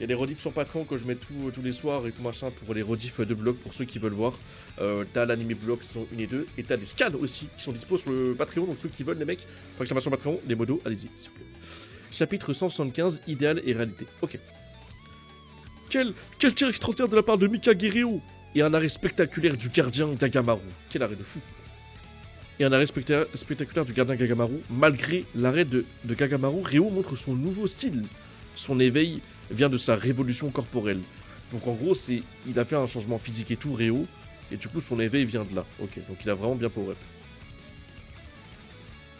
y a des rediffs sur Patreon que je mets tous les soirs et tout machin pour les rediffs de blogs pour ceux qui veulent voir. T'as l'anime blog saison 1 et 2 et t'as des scans aussi qui sont dispo sur le Patreon, donc ceux qui veulent les mecs, exclamation Patreon, les modos, allez-y s'il vous plaît. Chapitre 175, idéal et réalité. Ok. Quel tir extraordinaire de la part de Mika Guerrero et un arrêt spectaculaire du gardien Gagamaru. Quel arrêt de fou. Et un arrêt spectaculaire du gardien Gagamaru. Malgré l'arrêt de Gagamaru, Ryo montre son nouveau style. Son éveil vient de sa révolution corporelle. Donc en gros, il a fait un changement physique et tout, Ryo. Et du coup, son éveil vient de là. Ok, donc il a vraiment bien power up.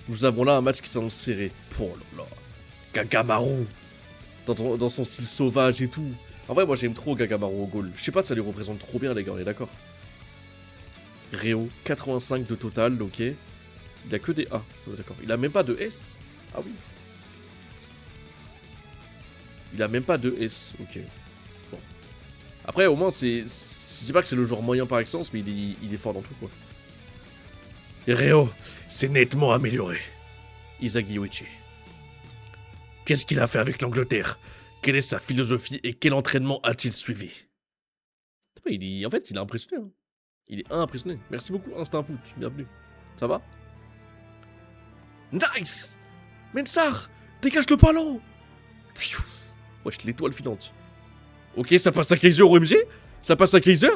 Nous avons là un match qui s'annonce serré. Oh là là. Gagamaru. Dans son style sauvage et tout. En vrai, moi j'aime trop Gagamaru au goal. Je sais pas, ça lui représente trop bien, les gars, on est d'accord. Ryo, 85 de total, ok. Il a que des A, d'accord. Il a même pas de S. Ah oui. Il a même pas de S, ok. Bon. Après, au moins, je dis pas que c'est le joueur moyen par excellence, mais il est fort dans tout, quoi. Et Ryo, c'est nettement amélioré. Isagi Yoichi. Qu'est-ce qu'il a fait avec l'Angleterre? Quelle est sa philosophie et quel entraînement a-t-il suivi? En fait, il est impressionné. Hein. Il est impressionné. Merci beaucoup, Instinct Foot. Bienvenue. Ça va? Nice! Mensar! Dégage le ballon! Wesh, l'étoile filante. Ok, ça passe à Kaiser au MG? Ça passe à Kaiser?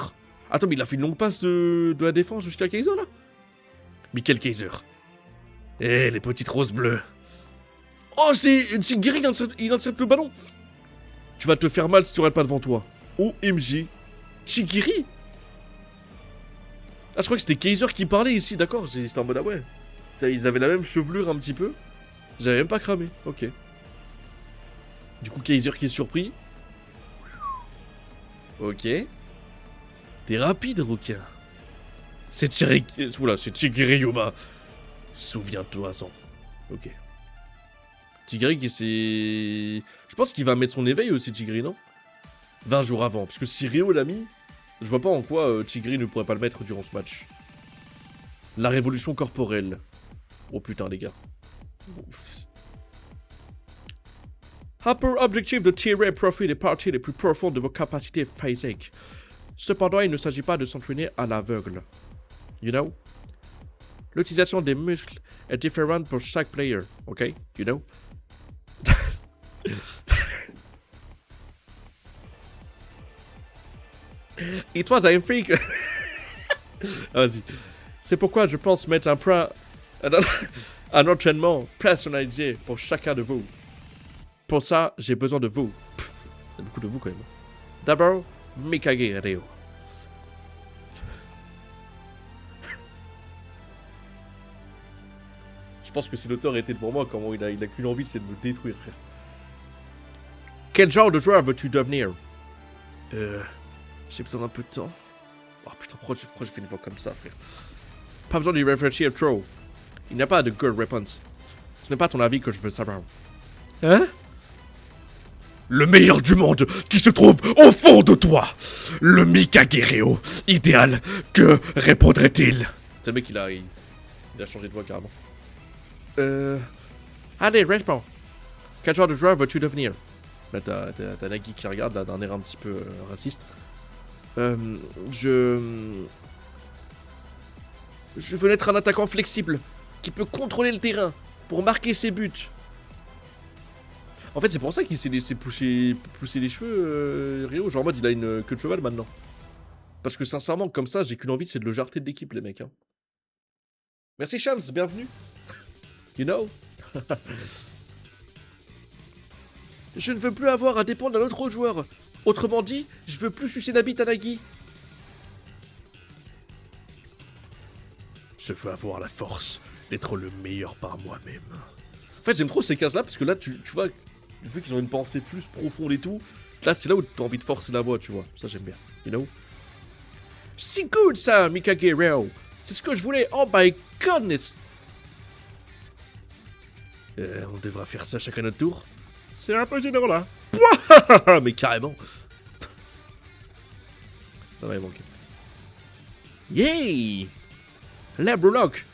Attends, mais il a fait une longue passe de la défense jusqu'à Kaiser, là? Mais quel Kaiser? Eh, les petites roses bleues. Oh, c'est Giri, il intercepte le ballon. Tu vas te faire mal si tu regardes pas devant toi. OMG. Chigiri. Ah, je crois que c'était Kaiser qui parlait ici, d'accord. J'étais en mode, ah ouais. Ils avaient la même chevelure un petit peu. J'avais même pas cramé, ok. Du coup, Kaiser qui est surpris. Ok. T'es rapide, requin. C'est Chigiri Yuma. Souviens-toi-en. Ok. Tigri qui s'est... Je pense qu'il va mettre son éveil aussi, Tigri, non? 20 jours avant. Parce que si Ryo l'a mis, je vois pas en quoi Tigri ne pourrait pas le mettre durant ce match. La révolution corporelle. Oh putain, les gars. Upper objectif de tirer profit des parties les plus profondes de vos capacités physiques. Cependant, il ne s'agit pas de s'entraîner à l'aveugle. You know? L'utilisation des muscles est différente pour chaque player, ok? You know? It was a freak. Vas-y. C'est pourquoi je pense mettre un entraînement personnalisé pour chacun de vous. Pour ça, j'ai besoin de vous. Il y a beaucoup de vous quand même. D'abord, Mikage Ryo. Je pense que si l'auteur était devant moi, comment il a qu'une envie, c'est de me détruire, frère. Quel genre de joueur veux-tu devenir? J'ai besoin d'un peu de temps. Oh putain, pourquoi j'ai fait une voix comme ça, frère? Pas besoin d'y réfléchir trop. Il n'y a pas de good réponse. Ce n'est pas ton avis que je veux savoir. Hein? Le meilleur du monde qui se trouve au fond de toi. Le Mikage Ryo idéal. Que répondrait-il? C'est le mec, il a changé de voix carrément. Allez, réponds. Quel genre de joueur veux-tu devenir? Là, t'as Nagi qui regarde, là, d'un air un petit peu raciste. Je veux être un attaquant flexible qui peut contrôler le terrain pour marquer ses buts. En fait, c'est pour ça qu'il s'est laissé pousser les cheveux, Ryo. Genre en mode, il a une queue de cheval maintenant. Parce que sincèrement, comme ça, j'ai qu'une envie, c'est de le jarter de l'équipe, les mecs. Hein. Merci Shams, bienvenue. You know? Je ne veux plus avoir à dépendre d'un autre joueur. Autrement dit, je veux plus sucer Nabi Tanagi. Je veux avoir la force d'être le meilleur par moi-même. En fait, j'aime trop ces cases-là, parce que là, tu vois, vu qu'ils ont une pensée plus profonde et tout, là, c'est là où tu as envie de forcer la voix, tu vois. Ça, j'aime bien. You know? C'est good, ça, Mikage Ryo. C'est ce que je voulais. Oh my goodness. On devra faire ça chacun notre tour. C'est un peu généreux, là. Mais carrément. Ça va y manquer. Yay! Lebrock!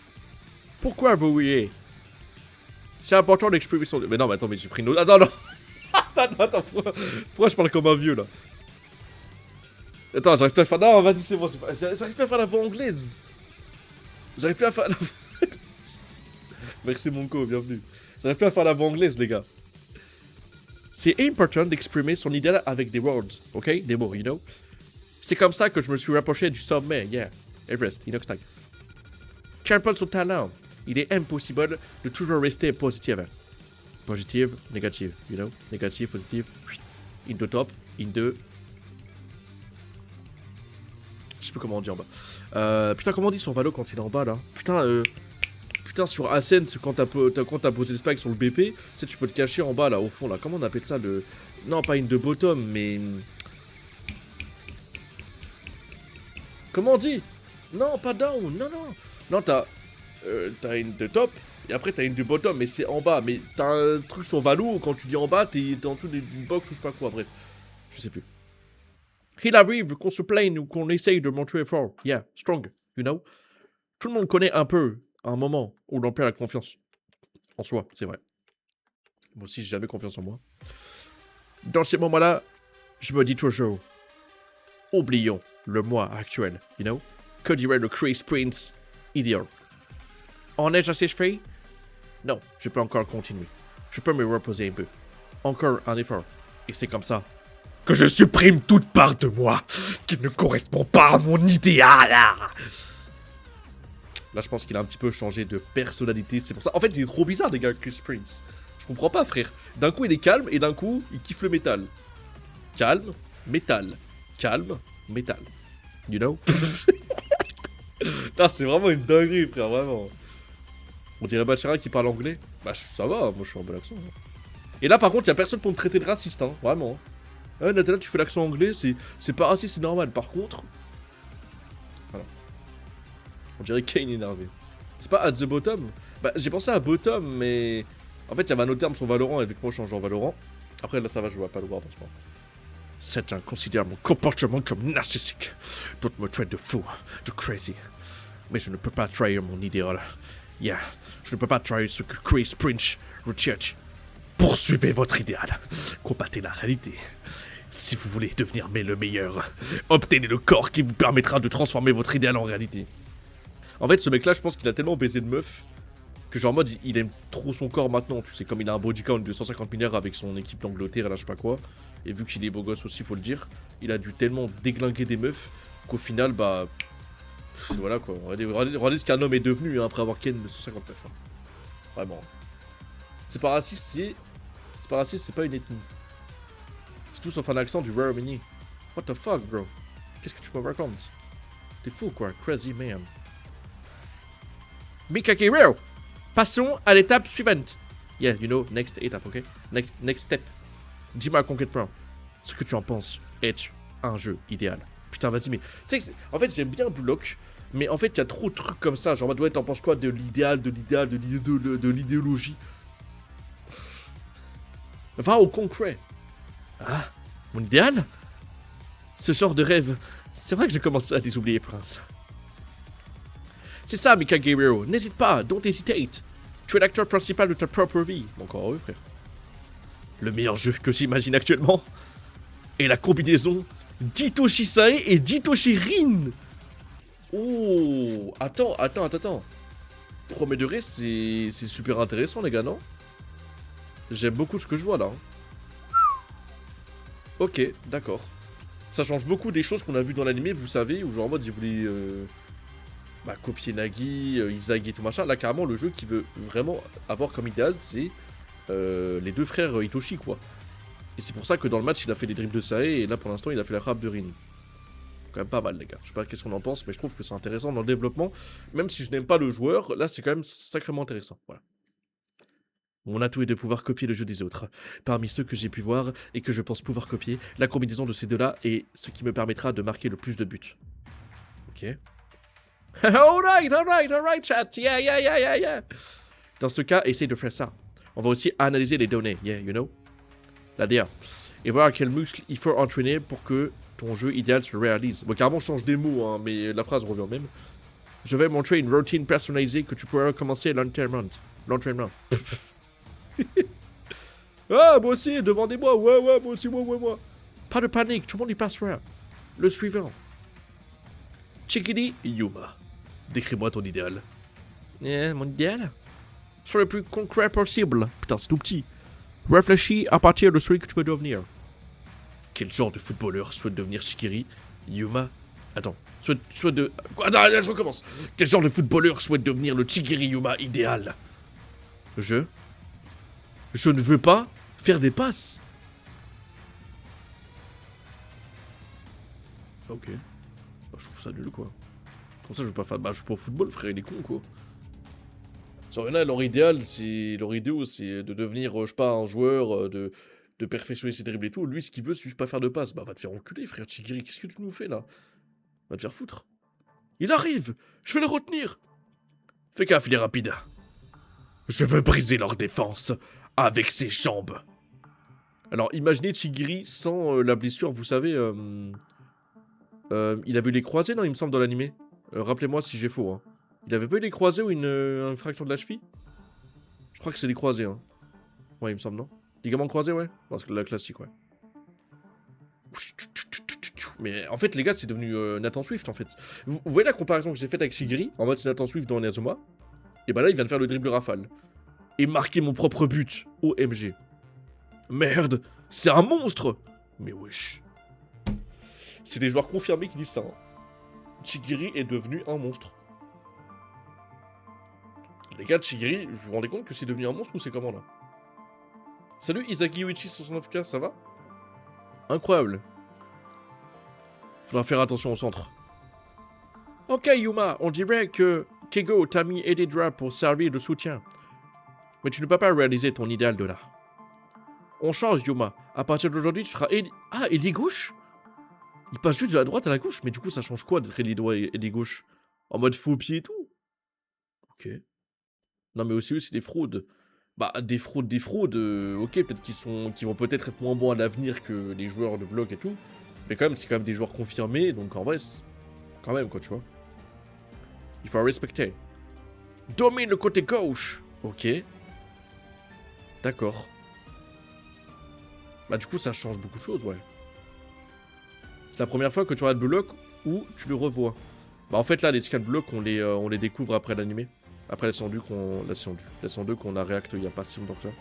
Pourquoi vous riez? C'est important d'exprimer son... Mais non, mais attends, mais j'ai pris une autre... Ah non, non! Attends, pourquoi je parle comme un vieux là? Attends, j'arrive plus à faire. Non, vas-y, c'est bon, j'arrive plus à faire la voix anglaise. J'arrive plus à faire la voix. Merci Monko, bienvenue. J'arrive plus à faire la voix anglaise, les gars. C'est important d'exprimer son idéal avec des words, ok? Des mots, you know? C'est comme ça que je me suis rapproché du sommet, yeah. Everest, Inoxtag. Quel son talent, il est impossible de toujours rester positif. Positive, négative, you know? Négative, positive. In the top, in the... Je sais plus comment on dit en bas. Putain, comment on dit son valo quand il est en bas, là? Putain, sur Ascent, quand t'as posé le spike sur le BP, tu sais, tu peux te cacher en bas, là, au fond, là. Comment on appelle ça, le... Non, pas in the bottom, mais... Comment on dit? Non, pas down, non. Non, t'as in the top, et après t'as in the bottom, mais c'est en bas. Mais t'as un truc sur valo, quand tu dis en bas, t'es en dessous d'une box ou je sais pas quoi, bref. Je sais plus. Il arrive qu'on se plaigne ou qu'on essaye de montrer fort. Yeah, strong, you know? Tout le monde connaît un peu un moment où l'on perd la confiance en soi, c'est vrai. Moi aussi, j'ai jamais confiance en moi. Dans ces moments-là, je me dis toujours, oublions le moi actuel, you know? Que dirait le Chris Prince idéal? En ai-je assez fait? Non, je peux encore continuer. Je peux me reposer un peu. Encore un effort. Et c'est comme ça que je supprime toute part de moi qui ne correspond pas à mon idéal. Là, je pense qu'il a un petit peu changé de personnalité. C'est pour ça. En fait, il est trop bizarre, les gars, Chris Prince. Je comprends pas, frère. D'un coup, il est calme et d'un coup, il kiffe le métal. Calme, métal. Calme, métal. You know? C'est vraiment une dinguerie, frère, vraiment. On dirait Bachara qui parle anglais. Bah, ça va, moi, je suis en bon accent. Et là, par contre, il y a personne pour me traiter de raciste, hein, vraiment. Ah, Nathalie, tu fais l'accent anglais, c'est pas raciste, c'est normal. Par contre... Voilà. On dirait Kane énervé. C'est pas at the bottom? Bah, j'ai pensé à bottom, mais... En fait, il y avait un autre terme sur Valorant, et vu que moi je change en Valorant. Après, là, ça va, je vais pas le voir dans ce moment. Certains considèrent mon comportement comme narcissique. D'autres me traitent de fou, de crazy. Mais je ne peux pas trahir mon idéal. Yeah, je ne peux pas trahir ce que Chris Prince recherche. Poursuivez votre idéal. Combattez la réalité. Si vous voulez devenir le meilleur, obtenez le corps qui vous permettra de transformer votre idéal en réalité. En fait, ce mec-là, je pense qu'il a tellement baisé de meufs que genre en mode, il aime trop son corps maintenant. Tu sais, comme il a un body count de 150 milliards avec son équipe d'Angleterre et là, je sais pas quoi. Et vu qu'il est beau gosse aussi, faut le dire, il a dû tellement déglinguer des meufs qu'au final, bah... Voilà quoi. Regardez ce qu'un homme est devenu hein, après avoir ken de 159. Hein. Vraiment. C'est pas raciste, c'est pas raciste, c'est pas une ethnie. C'est tout sauf un accent du Royaume-Uni. What the fuck, bro? Qu'est-ce que tu me racontes? T'es fou, quoi. Crazy man. Mika Guerrero. Passons à l'étape suivante. Yeah, you know, next étape, ok? Next step. Dis-moi concrètement ce que tu en penses être un jeu idéal. Putain, vas-y, mais... Tu sais, en fait, j'aime bien Block, mais en fait, il y a trop de trucs comme ça. Genre, ouais, t'en penses quoi de l'idéal, de l'idéologie? Va au concret. Ah, mon idéal? Ce genre de rêve, c'est vrai que j'ai commencé à les oublier, Prince. C'est ça, Mika Guerrero. N'hésite pas, don't hesitate. Tu es l'acteur principal de ta propre vie. Encore heureux, frère. Le meilleur jeu que j'imagine actuellement est la combinaison d'Hitoshi Sae et d'Hitoshi Rin. Oh, attends. Premier degré, c'est super intéressant, les gars, non? J'aime beaucoup ce que je vois, là. Ok, d'accord. Ça change beaucoup des choses qu'on a vues dans l'anime, vous savez, où genre en mode ils voulaient copier Nagi, Izagi et tout machin. Là, carrément, le jeu qui veut vraiment avoir comme idéal, c'est les deux frères Hitoshi, quoi. Et c'est pour ça que dans le match, il a fait des dribbles de Sae, et là, pour l'instant, il a fait la frappe de Rin. Quand même pas mal, les gars. Je sais pas qu'est-ce qu'on en pense, mais je trouve que c'est intéressant dans le développement. Même si je n'aime pas le joueur, là, c'est quand même sacrément intéressant. Voilà. Mon atout est de pouvoir copier le jeu des autres. Parmi ceux que j'ai pu voir et que je pense pouvoir copier, la combinaison de ces deux-là est ce qui me permettra de marquer le plus de buts. Ok. Alright, chat. Yeah. Dans ce cas, essaye de faire ça. On va aussi analyser les données, yeah, you know. La DA. Et voir quels muscles il faut entraîner pour que ton jeu idéal se réalise. Bon, carrément, je change des mots, hein, mais la phrase revient même. Je vais montrer une routine personnalisée que tu pourras commencer l'entraînement. Ah, moi aussi, demandez-moi. Ouais, ouais, moi aussi, moi. Pas de panique, tout le monde y passera. Le suivant. Chikiri Yuma. Décris-moi ton idéal. Mon idéal? Sois le plus concret possible. Putain, c'est tout petit. Réfléchis à partir de celui que tu veux devenir. Quel genre de footballeur souhaite devenir Shikiri Yuma? Attends, souhaite de... Attends, je recommence. Quel genre de footballeur souhaite devenir le Shikiri Yuma idéal? Je ne veux pas faire des passes. Ok. Bah, je trouve ça nul, quoi. Pour ça, je veux pas faire... Bah, je joue pas au football, frère, il est con, quoi. Genre, il y en a, leur idéal, c'est... Leur idéal, c'est de devenir, je sais pas, un joueur, de perfectionner ses dribbles et tout. Lui, ce qu'il veut, c'est juste pas faire de passe. Bah, va te faire enculer, frère Chigiri. Qu'est-ce que tu nous fais, là? Va te faire foutre. Il arrive! Je vais le retenir! Fais gaffe, il est rapide. Je veux briser leur défense avec ses jambes. Alors, imaginez Chigiri sans la blessure, vous savez... il avait eu les croisés, non, il me semble, dans l'animé. Rappelez-moi si j'ai faux, hein. Il avait pas eu les croisés ou une fraction de la cheville? Je crois que c'est les croisés, hein. Ouais, il me semble, non? Ligament croisé, ouais? Parce que la classique, ouais. Mais en fait, les gars, c'est devenu Nathan Swift, en fait. Vous voyez la comparaison que j'ai faite avec Shigiri? En mode, c'est Nathan Swift dans Inazuma. Et bah là, il vient de faire le dribble rafale. Et marquer mon propre but. OMG. Merde, c'est un monstre! Mais wesh. C'est des joueurs confirmés qui disent ça, hein. Shigiri est devenu un monstre. Les gars de Shigiri, vous vous rendez compte que c'est devenu un monstre ou c'est comment, là? Salut Isagi Uichi 69K, ça va? Incroyable. Faudra faire attention au centre. Ok Yuma, on dirait que Kego t'a mis Edidra pour servir de soutien. Mais tu ne peux pas réaliser ton idéal de là. On change Yuma. À partir d'aujourd'hui, tu seras Ah, ailier gauche? Il passe juste de la droite à la gauche, mais du coup ça change quoi d'être ailier droit et ailier gauche? En mode faux pied et tout? Ok. Non mais aussi c'est des fraudes. Bah des fraudes, ok, peut-être qu'ils vont peut-être être moins bons à l'avenir que les joueurs de bloc et tout. Mais quand même, c'est quand même des joueurs confirmés, donc en vrai, quand même quoi, tu vois. Il faut respecter. Domine le côté gauche. Ok. D'accord. Bah du coup, ça change beaucoup de choses, ouais. C'est la première fois que tu regardes bloc ou tu le revois. Bah en fait là, les scans blocs, on les découvre après l'animé. Après la saison 2 qu'on a réacté il y a pas si longtemps que ça.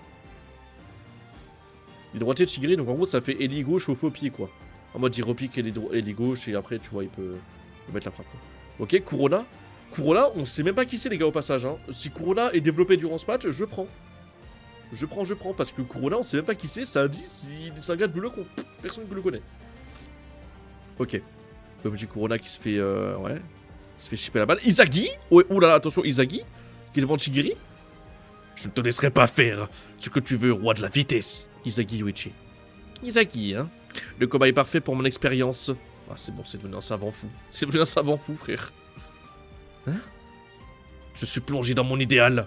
Il est droitier de Shigiri, donc en gros ça fait ailier gauche au faux pied quoi. En mode il repique ailier gauche et après tu vois il peut mettre la frappe quoi. Ok, Kurona. Kurona, on sait même pas qui c'est les gars au passage, hein. Si Kurona est développé durant ce match, je prends. Je prends, parce que Kurona on sait même pas qui c'est, ça a dit, c'est un gars de bleu con. Personne ne le connaît. Ok. Le petit Kurona qui se fait, ouais, qui se fait chipper la balle. Izagi. Ouais, oulala, attention, Izagi, qui est devant Shigiri. Je ne te laisserai pas faire ce que tu veux, roi de la vitesse. Izagi Yuichi. Izagi, hein. Le combat est parfait pour mon expérience. Ah, c'est bon, c'est devenu un savant fou. C'est devenu un savant fou, frère. Hein? Je suis plongé dans mon idéal.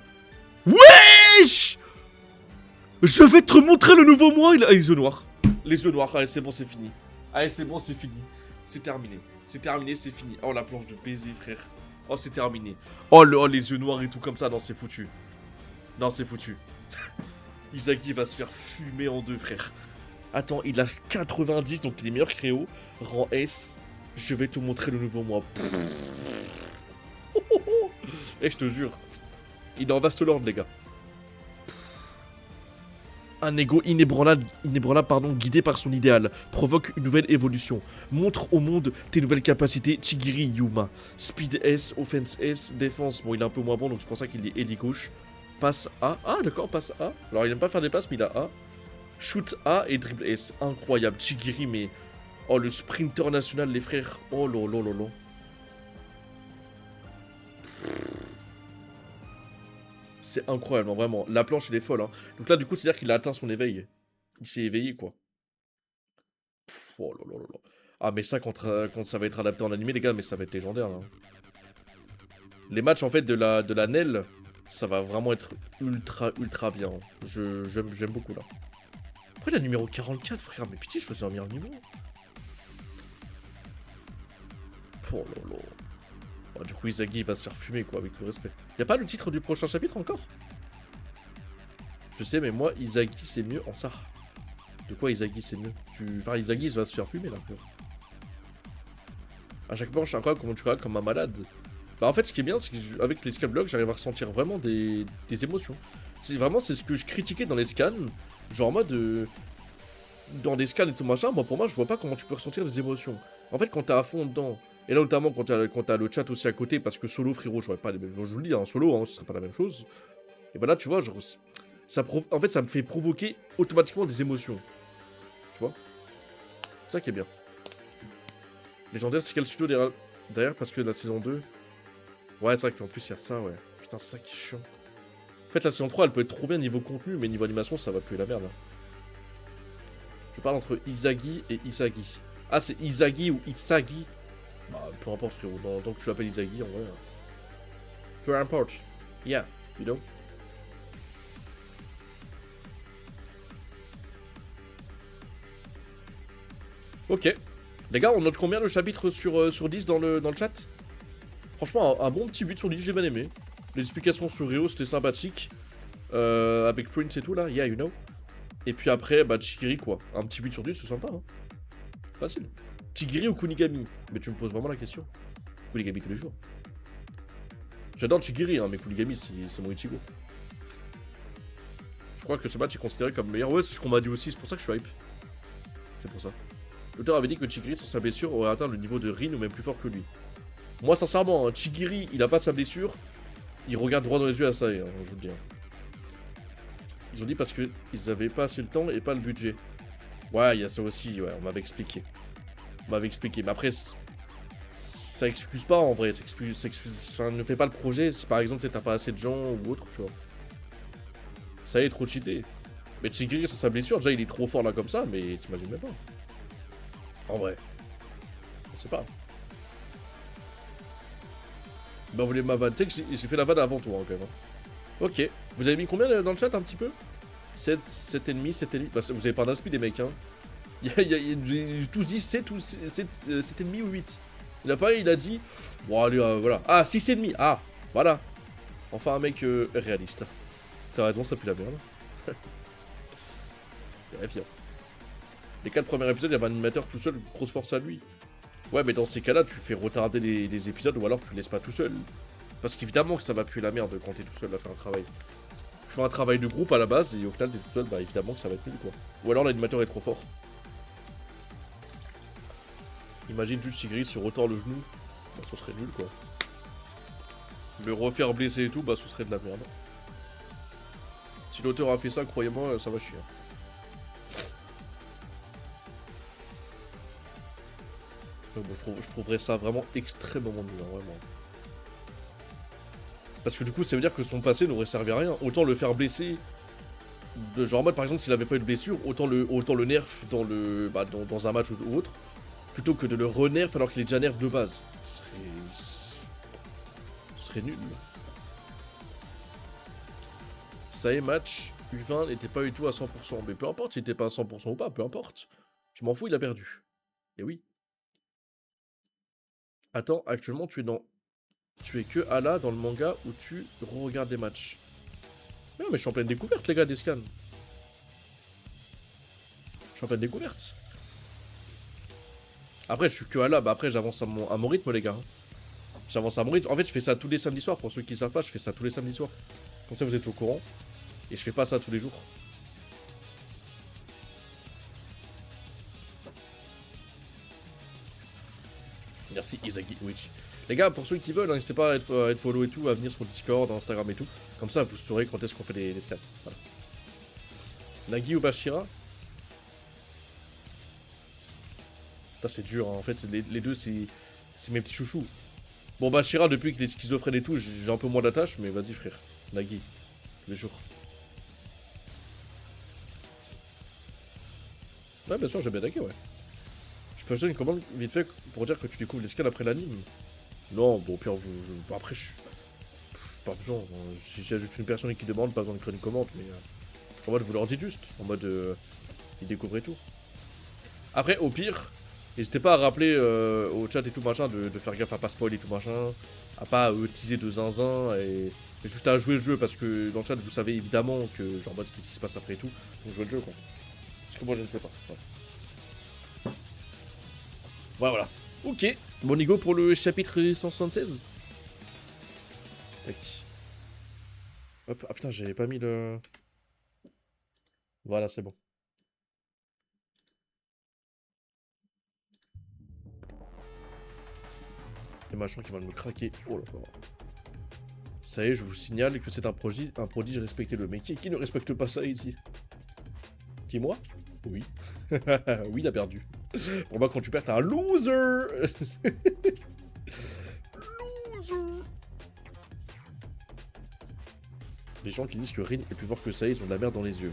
Wesh! Je vais te montrer le nouveau moi. Ah, les yeux noirs. Les yeux noirs. Allez, c'est bon, c'est fini. Allez, c'est bon, c'est fini. C'est terminé. C'est terminé, c'est fini. Oh, la planche de baiser, frère. Oh, c'est terminé. Oh, les yeux noirs et tout comme ça. Non, c'est foutu. Non, c'est foutu. Izagi va se faire fumer en deux, frère. Attends, il a 90, donc il est meilleur créo. Rang S. Je vais te montrer le nouveau moi. Eh, je te jure. Il est en vaste lord, les gars. Un ego inébranlable, guidé par son idéal, provoque une nouvelle évolution. Montre au monde tes nouvelles capacités, Chigiri Yuma. Speed S, Offense S, Défense. Bon, il est un peu moins bon, donc c'est pour ça qu'il est ailier gauche. Passe A. Ah, d'accord, passe A. Alors, il aime pas faire des passes, mais il a A. Shoot A et dribble S. Incroyable. Chigiri, mais... Oh, le sprinter national, les frères. Oh, lolo. C'est incroyable, hein, vraiment. La planche, elle est folle. Hein. Donc là, du coup, c'est-à-dire qu'il a atteint son éveil. Il s'est éveillé, quoi. Oh là. Ah, mais ça, quand ça va être adapté en animé, les gars, mais ça va être légendaire, là. Les matchs, en fait, de la NEL, ça va vraiment être ultra bien. J'aime beaucoup, là. Pourquoi il a numéro 44, frère? Mais pitié, je faisais un meilleur niveau. Oh là. Bon, du coup, Izagi va se faire fumer, quoi, avec tout le respect. Y'a pas le titre du prochain chapitre encore? Je sais, mais moi, Izagi, c'est mieux en ça. De quoi Izagi, c'est mieux? Enfin, Izagi, il va se faire fumer, là, frère. À chaque manche, c'est incroyable comment tu regardes comme un malade. Bah, en fait, ce qui est bien, c'est qu'avec les scan blocks, j'arrive à ressentir vraiment des émotions. C'est vraiment, c'est ce que je critiquais dans les scans. Genre en mode... dans des scans et tout machin, moi, pour moi, je vois pas comment tu peux ressentir des émotions. En fait, quand t'es à fond dedans, et là, notamment, quand t'as le chat aussi à côté, parce que solo, frérot, j'aurais pas les mêmes... Je vous le dis, hein, solo, hein, ce serait pas la même chose. Et bah là, tu vois, genre... En fait, ça me fait provoquer automatiquement des émotions. Tu vois? C'est ça qui est bien. Légendaire, c'est quel studio derrière parce que la saison 2... Ouais, c'est vrai qu'en plus, il y a ça, ouais. Putain, c'est ça qui est chiant. En fait, la saison 3, elle peut être trop bien niveau contenu, mais niveau animation, ça va puer la merde, là. Je parle entre Izagi et Isagi. Ah, c'est Izagi ou Isagi? Bah, peu importe, frérot. Tant que tu l'appelles Izagi, en vrai... Peu importe. Yeah, you know? Ok. Les gars, on note combien le chapitre sur 10 dans le chat? Franchement, un bon petit 8 sur 10, j'ai bien aimé. Les explications sur Rio, c'était sympathique. Avec Prince et tout, là, yeah, you know. Et puis après, bah, Chigiri, quoi. Un petit 8 sur 10, c'est sympa, hein. Facile. Chigiri ou Kunigami? Mais tu me poses vraiment la question. Kunigami tous les jours. J'adore Chigiri, hein, mais Kunigami, c'est mon Ichigo. Je crois que ce match est considéré comme meilleur. Ouais, c'est ce qu'on m'a dit aussi, c'est pour ça que je suis hype. C'est pour ça. L'auteur avait dit que Chigiri, sur sa blessure, aurait atteint le niveau de Rin ou même plus fort que lui. Moi, sincèrement, hein, Chigiri, il a pas sa blessure. Il regarde droit dans les yeux à ça, hein, je vous le dis. Ils ont dit parce qu'ils avaient pas assez le temps et pas le budget. Ouais, il y a ça aussi, ouais, on m'avait expliqué. Mais après, ça excuse pas en vrai. Ça ne fait pas le projet si par exemple t'as pas assez de gens ou autre, tu vois. Ça y est, trop cheaté. Mais Chigiri, sur sa blessure, déjà il est trop fort là comme ça, mais t'imagines même pas. En vrai. Je sais pas. Bah, vous voulez ma vanne? Tu sais que j'ai fait la vanne avant toi, hein, quand même. Hein. Ok. Vous avez mis combien dans le chat un petit peu? 7, 7,5, 7,5. Bah, vous avez pas d'inspi, les mecs, hein. J'ai tous dit 7 ou 7,5 ou 8. Il a pas, il a dit. Bon, allez, voilà. Ah, 6,5. Ah, voilà. Enfin, un mec réaliste. T'as raison, ça pue la merde. Terrifiant. Les 4 premiers épisodes, il y avait un animateur tout seul, grosse force à lui. Ouais, mais dans ces cas-là, tu fais retarder les épisodes ou alors tu le laisses pas tout seul. Parce qu'évidemment que ça va puer la merde quand t'es tout seul à faire un travail. Tu fais un travail de groupe à la base et au final t'es tout seul, bah évidemment que ça va être nul quoi. Ou alors l'animateur est trop fort. Imagine juste Chigiri se retord le genou, bah ce serait nul quoi. Le refaire blesser et tout, bah ce serait de la merde. Si l'auteur a fait ça, croyez-moi, ça va chier. Donc, bon, je trouverais ça vraiment extrêmement nul, hein, vraiment. Parce que du coup, ça veut dire que son passé n'aurait servi à rien. Autant le faire blesser, genre en mode par exemple s'il avait pas eu de blessure, autant le nerf dans un match ou autre, plutôt que de le renerf alors qu'il est déjà nerf de base. Ce serait nul. Ça est, match U20 n'était pas du tout à 100%. Mais peu importe, il était pas à 100% ou pas, peu importe. Je m'en fous, il a perdu. Et oui. Attends, actuellement tu es que Ala dans le manga où tu re-regardes des matchs. Non mais je suis en pleine découverte les gars des scans. Je suis en pleine découverte. Après je suis que Ala, bah après j'avance à mon rythme les gars. J'avance à mon rythme. En fait je fais ça tous les samedis soirs, pour ceux qui ne savent pas, je fais ça tous les samedis soirs. Comme ça vous êtes au courant. Et je fais pas ça tous les jours. Merci Izagi Uichi. Les gars, pour ceux qui veulent, n'hésitez pas à être follow et tout, à venir sur Discord, Instagram et tout. Comme ça, vous saurez quand est-ce qu'on fait les scans. Voilà. Nagi ou Bashira? Putain, c'est dur, hein. En fait, les deux, c'est mes petits chouchous. Bon, Bashira, depuis qu'il est schizophrène et tout, j'ai un peu moins d'attache, mais vas-y, frère. Nagi, tous les jours. Ouais, bien sûr, j'ai bien Nagi, ouais. Je peux ajouter une commande vite fait pour dire que tu découvres les scans après l'anime. Non, bon, pire, après, je suis. Pas besoin. Si j'ai juste une personne qui demande, pas besoin de créer une commande, mais. En mode, vous leur dites juste. En mode. Ils découvrent tout. Après, au pire, n'hésitez pas à rappeler au chat et tout machin de faire gaffe à pas spoil et tout machin. À pas teaser de zinzin et C'est juste à jouer le jeu parce que dans le chat, vous savez évidemment que genre mode qu'est-ce qui se passe après et tout. Donc jouer le jeu quoi. Parce que moi je ne sais pas. Voilà. Ok. Bon Nigo pour le chapitre 176. Tac. Hop. Ah putain, j'avais pas mis le... Voilà, c'est bon. Les machins qui vont me craquer. Oh là là. Ça y est, je vous signale que c'est un prodige respectez-le. Mais qui ne respecte pas ça ici? Qui, moi? Oui. Oui, il a perdu. Pour moi, quand tu perds, t'es un loser. Loser. Les gens qui disent que Rin est plus fort que ça, ils ont de la merde dans les yeux.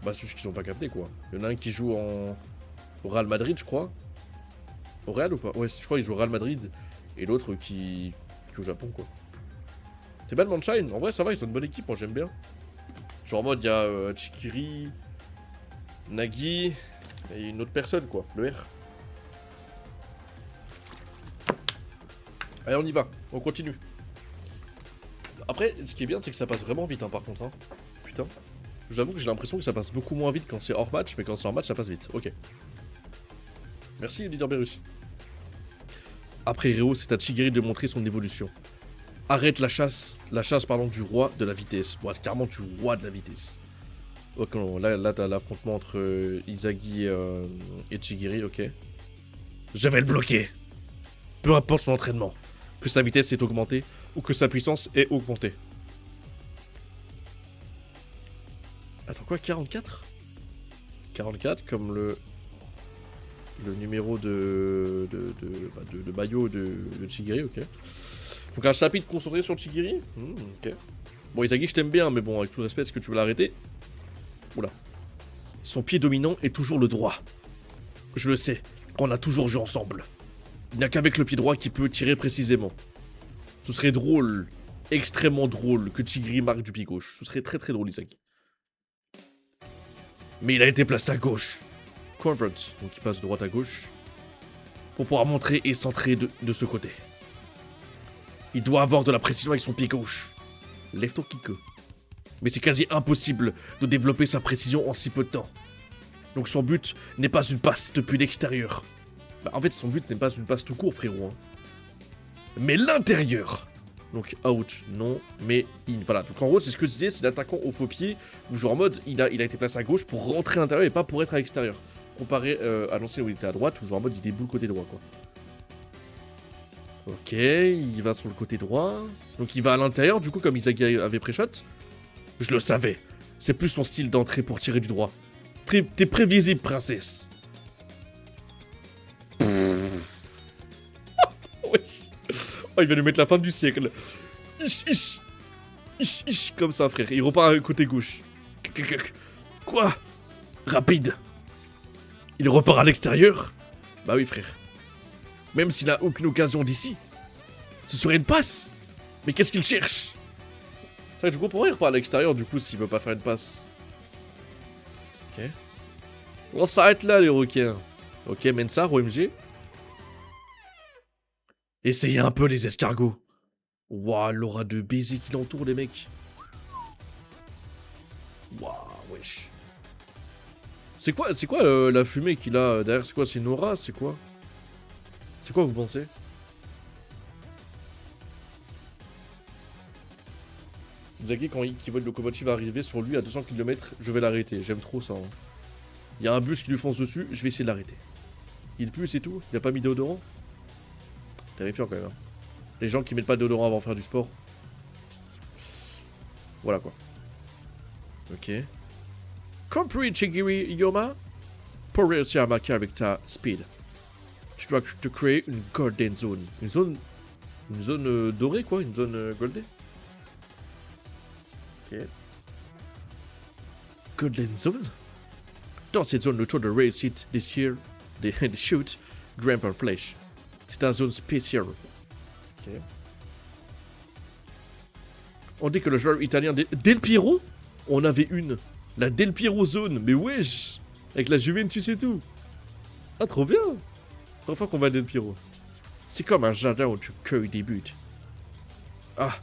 Bah, c'est juste qu'ils ont pas capté, quoi. Il y en a un qui joue au Real Madrid, je crois. Au Real ou pas? Ouais, je crois qu'il joue au Real Madrid. Et l'autre qui est au Japon, quoi. C'est bien le Manshine. En vrai, ça va, ils ont une bonne équipe, moi j'aime bien. Genre en mode, il y a Chikiri, Nagi, et une autre personne, quoi. Le R. Allez, on y va. On continue. Après, ce qui est bien, c'est que ça passe vraiment vite, hein, par contre. Hein. Putain. J'avoue que j'ai l'impression que ça passe beaucoup moins vite quand c'est hors match, mais quand c'est hors match, ça passe vite. Ok. Merci, leader Berus. Après, Réo, c'est à Chigiri de montrer son évolution. Arrête la chasse pardon, du roi de la vitesse. Ouais, carrément du roi de la vitesse. Ok, non, là t'as l'affrontement entre Izagi et Chigiri, ok. Je vais le bloquer. Peu importe son entraînement. Que sa vitesse est augmentée ou que sa puissance est augmentée. Attends quoi, 44 44 comme le numéro de maillot de Chigiri, ok. Donc un chapitre concentré sur Chigiri. Ok. Bon, Izagi, je t'aime bien, mais bon, avec tout le respect, est-ce que tu veux l'arrêter? Oula. Son pied dominant est toujours le droit. Je le sais, on a toujours joué ensemble. Il n'y a qu'avec le pied droit qui peut tirer précisément. Ce serait drôle, extrêmement drôle, que Chigiri marque du pied gauche. Ce serait très très drôle, Izagi. Mais il a été placé à gauche. Convert, donc il passe de droite à gauche. Pour pouvoir montrer et centrer de ce côté. Il doit avoir de la précision avec son pied gauche. Lève-toi, kick. Mais c'est quasi impossible de développer sa précision en si peu de temps. Donc son but n'est pas une passe depuis l'extérieur. Bah, en fait, son but n'est pas une passe tout court, frérot. Hein. Mais l'intérieur. Donc out, non, mais in. Voilà, donc en gros, c'est ce que je disais, c'est l'attaquant au faux pied, où genre en mode, il a été placé à gauche pour rentrer à l'intérieur et pas pour être à l'extérieur. Comparé à l'ancien où il était à droite, où genre en mode, il déboule côté droit, quoi. Ok, il va sur le côté droit. Donc il va à l'intérieur, du coup, comme Izagi avait pré-shot. Je le savais. C'est plus son style d'entrée pour tirer du droit. T'es prévisible, princesse. Oh, il va lui mettre la fin du siècle. Ish, comme ça, frère. Il repart à côté gauche. Quoi? Rapide. Il repart à l'extérieur? Bah oui, frère. Même s'il n'a aucune occasion d'ici. Ce serait une passe. Mais qu'est-ce qu'il cherche? C'est vrai, du coup, pourquoi il repart à l'extérieur, du coup, s'il veut pas faire une passe? Ok. On s'arrête là, les requins. Ok, Mensar, OMG. Essayez un peu, les escargots. Waouh, l'aura de baiser qui l'entoure, les mecs. Waouh, wesh. C'est quoi la fumée qu'il a derrière? C'est quoi? C'est une aura? C'est quoi? C'est quoi, vous pensez? Izagi, quand il voit le locomotive arriver sur lui à 200 km, je vais l'arrêter. J'aime trop ça. Hein. Il y a un bus qui lui fonce dessus, je vais essayer de l'arrêter. Il pue, c'est tout? Il a pas mis déodorant? Terrifiant quand même. Hein. Les gens qui mettent pas de déodorant avant de faire du sport. Voilà quoi. Ok. Compris, Chigiri Yoma. Pour réussir à marquer avec ta speed, tu dois te créer une golden zone. Une zone dorée quoi, une zone golden. Ok. Golden zone. Dans cette zone, le taux de réussite des tirs, des shoots, grimpe en flèche. C'est une zone spéciale. Ok. On dit que le joueur italien Del Piero, on avait une. La Del Piero zone, mais wesh. Avec la Juventus et tout. Ah, trop bien. Première fois qu'on va à Del Piero. C'est comme un jardin où tu cueilles des buts. Ah,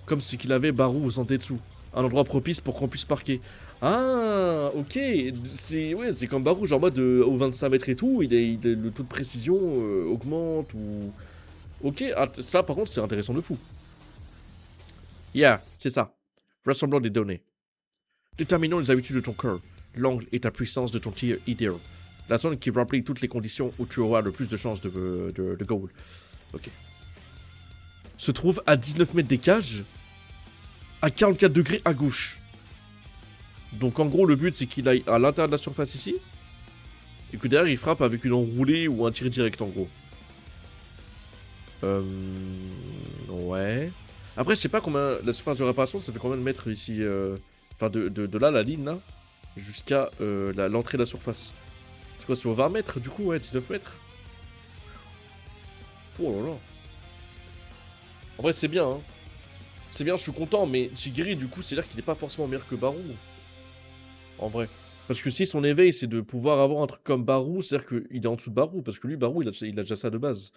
comme ce qu'il avait Baru au Santetsu. Un endroit propice pour qu'on puisse parquer. Ah, ok. C'est comme Baru, genre en mode au 25 mètres et tout, le taux de précision augmente ou... Ok, ça par contre c'est intéressant de fou. Yeah, c'est ça. Rassemblons des données. Déterminons les habitudes de ton cœur, l'angle et ta puissance de ton tir idéal. La zone qui remplit toutes les conditions où tu auras le plus de chances de goal. Ok. Se trouve à 19 mètres des cages, à 44 degrés à gauche. Donc en gros le but c'est qu'il aille à l'intérieur de la surface ici, et que derrière il frappe avec une enroulée ou un tir direct en gros. Ouais. Après je sais pas combien, la surface de réparation ça fait combien de mètres ici, enfin de là la ligne là, jusqu'à l'entrée de la surface. C'est quoi, c'est au 20 mètres du coup, ouais, 19 mètres. Oh là là. En vrai c'est bien hein. C'est bien, je suis content, mais Chigiri du coup c'est l'air qu'il est pas forcément meilleur que Baru. En vrai. Parce que si son éveil c'est de pouvoir avoir un truc comme Baru, c'est-à-dire qu'il est en dessous de Baru, parce que lui Baru il a déjà ça de base.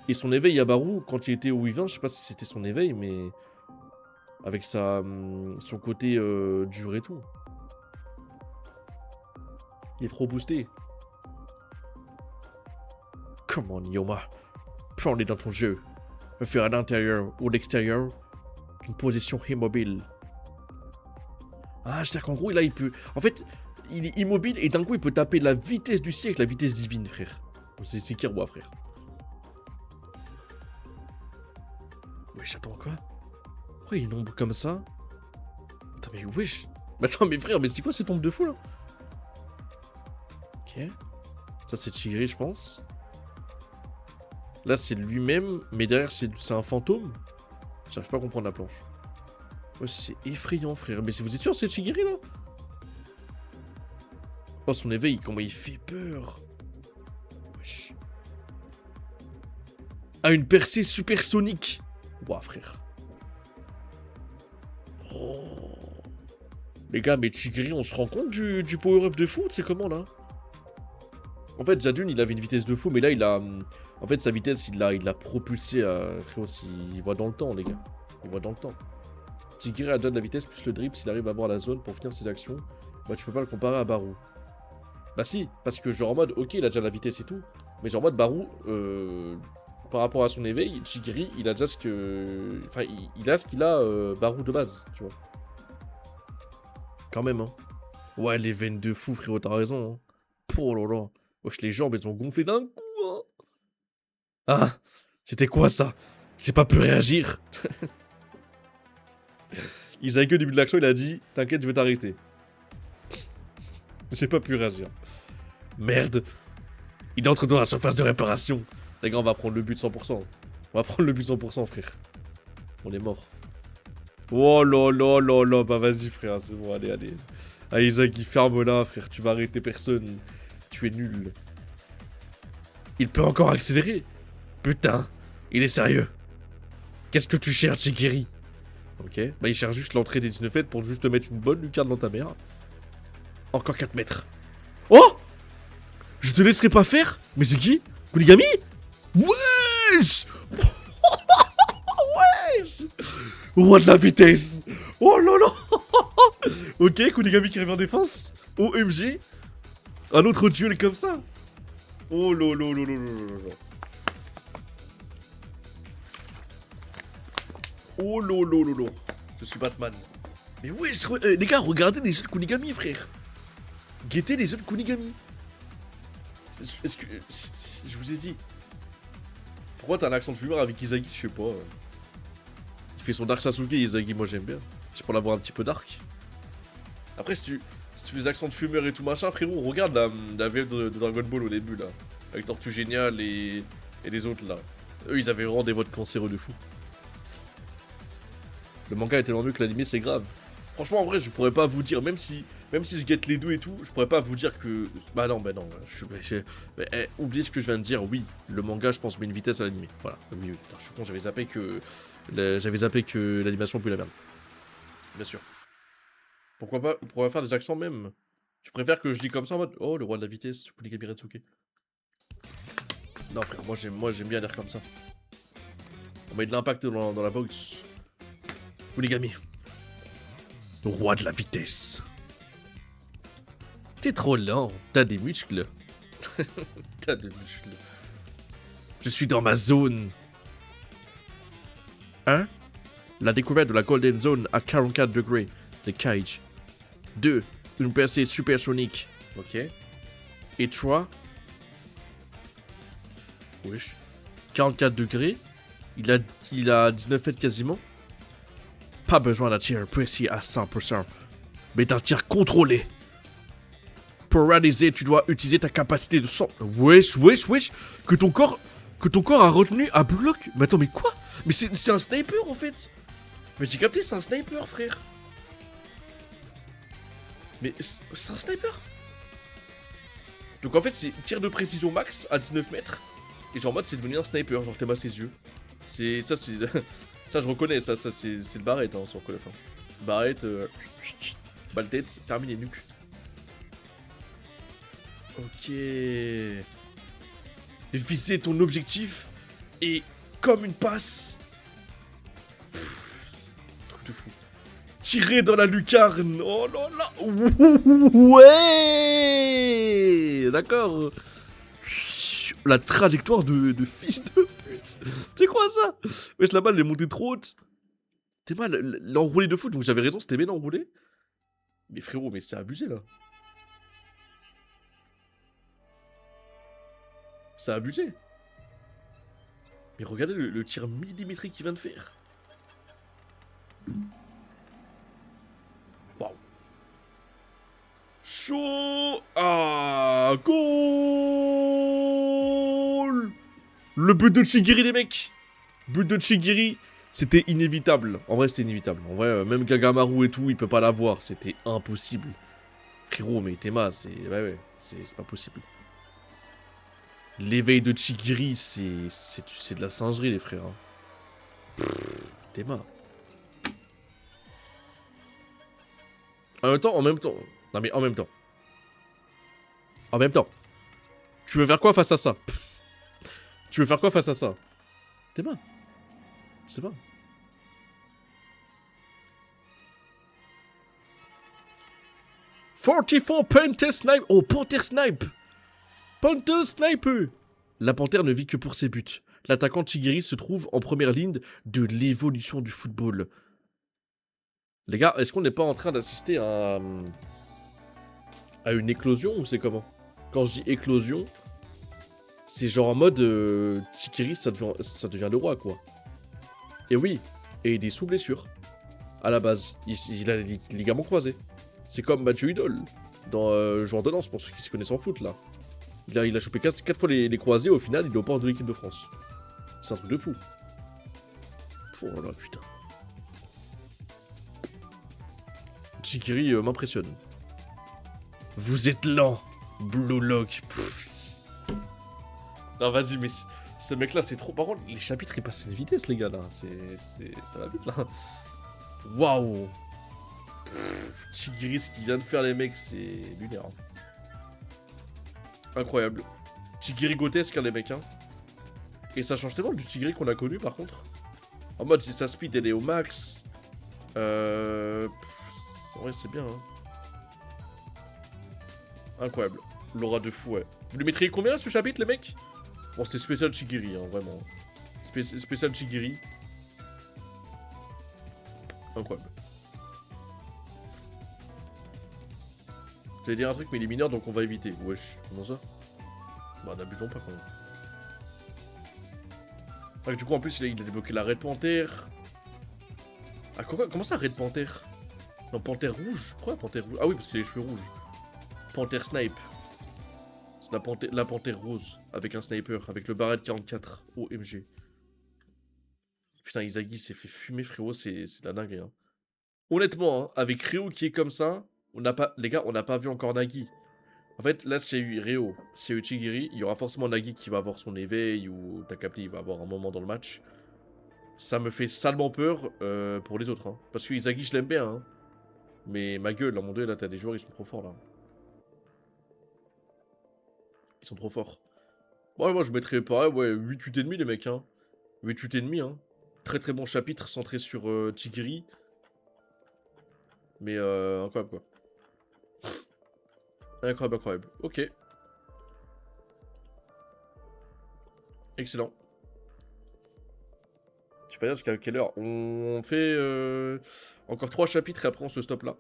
Et son éveil à Baru, quand il était au Weaving, je sais pas si c'était son éveil, mais... Avec son côté dur et tout. Il est trop boosté. Come on Yoma. Prends-les dans ton jeu. Faire à l'intérieur ou l'extérieur une position immobile. Ah, c'est-à-dire qu'en gros, là, il peut... En fait, il est immobile et d'un coup, il peut taper la vitesse du ciel avec la vitesse divine, frère. C'est Kirwa, frère. Wesh, attends, quoi? Pourquoi il tombe comme ça? Attends, mais wesh. Mais attends, mais frère, mais c'est quoi ces tombes de fou, là? Ok. Ça, c'est Chigiri, je pense. Là, c'est lui-même, mais derrière, c'est un fantôme. J'arrive pas à comprendre la planche. Ouais, c'est effrayant, frère. Mais vous êtes sûr, c'est Chigiri, là? Oh, son éveil, comment il fait peur. Wesh. Ah, une percée supersonique. Ouah, frère. Oh. Les gars, mais Chigiri, on se rend compte du power-up de fou? C'est comment, là? En fait, Zadune, il avait une vitesse de fou, mais là, il a... En fait, sa vitesse, il l'a propulsé à... Il voit dans le temps, les gars. Il voit dans le temps. Chigiri a déjà de la vitesse, plus le drip, s'il arrive à voir la zone pour finir ses actions, bah tu peux pas le comparer à Baru. Bah si, parce que genre en mode, ok, il a déjà de la vitesse et tout, mais genre en mode Baru, par rapport à son éveil, Chigiri, il a déjà ce que... Enfin, il a ce qu'il a Baru de base, tu vois. Quand même, hein. Ouais, les veines de fou, frérot, t'as raison, hein. Oh là là. Wesh, les jambes, elles ont gonflé d'un coup, hein. Ah, c'était quoi ça? J'ai pas pu réagir. Isaac, au début de l'action, il a dit « T'inquiète, je vais t'arrêter. » J'ai pas pu réagir. Merde. Il entre dans la surface de réparation. Les gars, on va prendre le but 100%. On va prendre le but 100%, frère. On est mort. Oh là là là là. Bah vas-y, frère, c'est bon, allez, allez. Ah, Isaac, il ferme là, frère. Tu vas arrêter personne. Tu es nul. Il peut encore accélérer. Putain, il est sérieux. Qu'est-ce que tu cherches, Chigiri? Ok, bah il cherche juste l'entrée des 19 mètres pour juste te mettre une bonne lucarne dans ta mère. Encore 4 mètres. Oh! Je te laisserai pas faire? Mais c'est qui? Kunigami? Wesh! Wesh! Roi de la vitesse! Oh là là! Ok, Kunigami qui revient en défense. OMG! Un autre duel comme ça? Oh là là là là là là. Oh là là là là. Je suis Batman. Mais wesh, les gars, regardez les jeux de Kunigami, frère. Guettez les jeux de Kunigami. Est-ce que... je vous ai dit. Pourquoi t'as un accent de fumeur avec Izagi? Je sais pas. Il fait son Dark Sasuke, Izagi, moi j'aime bien. C'est pour l'avoir un petit peu dark. Après, si tu fais des accents de fumeur et tout machin, frérot, regarde la VF de Dragon Ball au début, là. Avec Tortue Génial et les autres, là. Eux, ils avaient vraiment des votes cancéreux de fou. Le manga est tellement mieux que l'anime, c'est grave. Franchement, en vrai, je pourrais pas vous dire, même si je guette les deux et tout, je pourrais pas vous dire que... Bah non, oubliez ce que je viens de dire, oui, le manga, je pense, met une vitesse à l'anime. Voilà, oui, putain, je suis con, j'avais zappé que l'animation pue la merde. Bien sûr. Pourquoi pas, on pourrait faire des accents même. Tu préfères que je lis comme ça en mode, oh, le roi de la vitesse, Kunigami Retsuke. Non, frère, moi j'aime bien lire comme ça. On met de l'impact dans la voice. Oligami. Roi de la vitesse. T'es trop lent, t'as des muscles. T'as des muscles. Je suis dans ma zone. 1. La découverte de la Golden Zone à 44 degrés de Cage. 2. Une percée supersonique. Ok. Et 3. Wesh. 44 degrés. Il a 19 mètres quasiment. Pas besoin d'un tir précis à 100%. Mais d'un tir contrôlé. Pour réaliser, tu dois utiliser ta capacité de sang. Wesh. Que ton corps a retenu à bloc. Mais attends, mais quoi? Mais c'est un sniper en fait. Mais j'ai capté, c'est un sniper, frère. Mais c'est un sniper. Donc en fait, c'est tir de précision max à 19 mètres. Et genre en mode, c'est devenu un sniper. Genre, t'aimes ses yeux. C'est. Ça, c'est. Ça, je reconnais. Ça c'est le Barrett, hein, sur quoi la fin. Barrett, balle tête, terminé, nuque. Ok. Viser ton objectif. Et comme une passe. Truc de fou. Tirer dans la lucarne. Oh là là. Ouais. D'accord. La trajectoire de fils de pute. C'est quoi ça? Wesh, la balle elle est montée trop haute. T'es mal, l'enroulé de foot. Donc j'avais raison, c'était bien enroulé. Mais frérot, mais c'est abusé là. C'est abusé. Mais regardez le tir millimétrique qu'il vient de faire. Waouh. Chaud. Ah, goal. Le but de Chigiri, les mecs. But de Chigiri, c'était inévitable. En vrai, c'était inévitable. En vrai, même Gagamaru et tout, il peut pas l'avoir. C'était impossible. Frérot, mais Tema, c'est... Ouais, c'est pas possible. L'éveil de Chigiri, c'est de la singerie, les frères. Hein. Tema. En même temps. Non mais en même temps. En même temps. Tu veux faire quoi face à ça? Tu veux faire quoi face à ça? Tema. Je sais pas. « 44 Panther Snipe !» Oh, Panther Snipe! Panther Sniper! La panthère ne vit que pour ses buts. L'attaquant Chigiri se trouve en première ligne de l'évolution du football. Les gars, est-ce qu'on n'est pas en train d'assister à une éclosion ou c'est comment? Quand je dis éclosion, c'est genre en mode Chigiri, ça devient le roi, quoi. Et oui, et il est sous blessure. À la base, il a les ligaments croisés. C'est comme Mathieu Idol dans Joueur de lance, pour ceux qui se connaissent en foot, là. Il a chopé 4 fois les croisés, au final, il est au port de l'équipe de France. C'est un truc de fou. Oh là, putain. Chigiri m'impressionne. Vous êtes lent, Blue Lock. Non, vas-y, mais ce mec-là, c'est trop... Par contre, les chapitres, ils passent à une vitesse, les gars, là. Ça va vite, là. Waouh. Chigiri, ce qu'il vient de faire, les mecs, c'est lunaire. Hein. Incroyable. Chigiri grotesque, hein, les mecs. Hein. Et ça change tellement du Chigiri qu'on a connu, par contre. En mode, sa speed, elle est au max. En vrai, c'est bien. Hein. Incroyable. L'aura de fou, ouais. Vous lui mettriez combien, ce chapitre, les mecs? Bon, c'était spécial Chigiri, hein, vraiment. Spécial Chigiri. Incroyable. J'allais dire un truc, mais il est mineur, donc on va éviter. Wesh, comment ça? Bah, n'abusons pas quand même. Ah, du coup, en plus, il a débloqué la Red Panther. Ah, comment ça, Red Panther? Non, Panthère rouge? Pourquoi Panthère rouge? Ah oui, parce qu'il a les cheveux rouges. Panther Snipe. C'est la panthère rose, avec un sniper, avec le Barrett 44 OMG. Putain, Izagi s'est fait fumer, frérot, c'est de la dinguerie. Hein. Honnêtement, hein, avec Ryo qui est comme ça, les gars, on n'a pas vu encore Nagi. En fait, là, c'est eu Ryo, c'est eu Chigiri, il y aura forcément Nagi qui va avoir son éveil, ou t'as capté, il va avoir un moment dans le match. Ça me fait salement peur pour les autres. Hein. Parce que Izagi, je l'aime bien. Hein. Mais ma gueule, à mon dieu, là, t'as des joueurs, ils sont trop forts, là. Ils sont trop forts. Bon, moi, je mettrais pareil, ouais, 8,5 les mecs, hein. 8,5, hein. Très très bon chapitre centré sur Chigiri. Mais incroyable quoi. Incroyable, incroyable. Ok. Excellent. Tu vas dire jusqu'à quelle heure? On fait encore 3 chapitres et après on se stoppe là.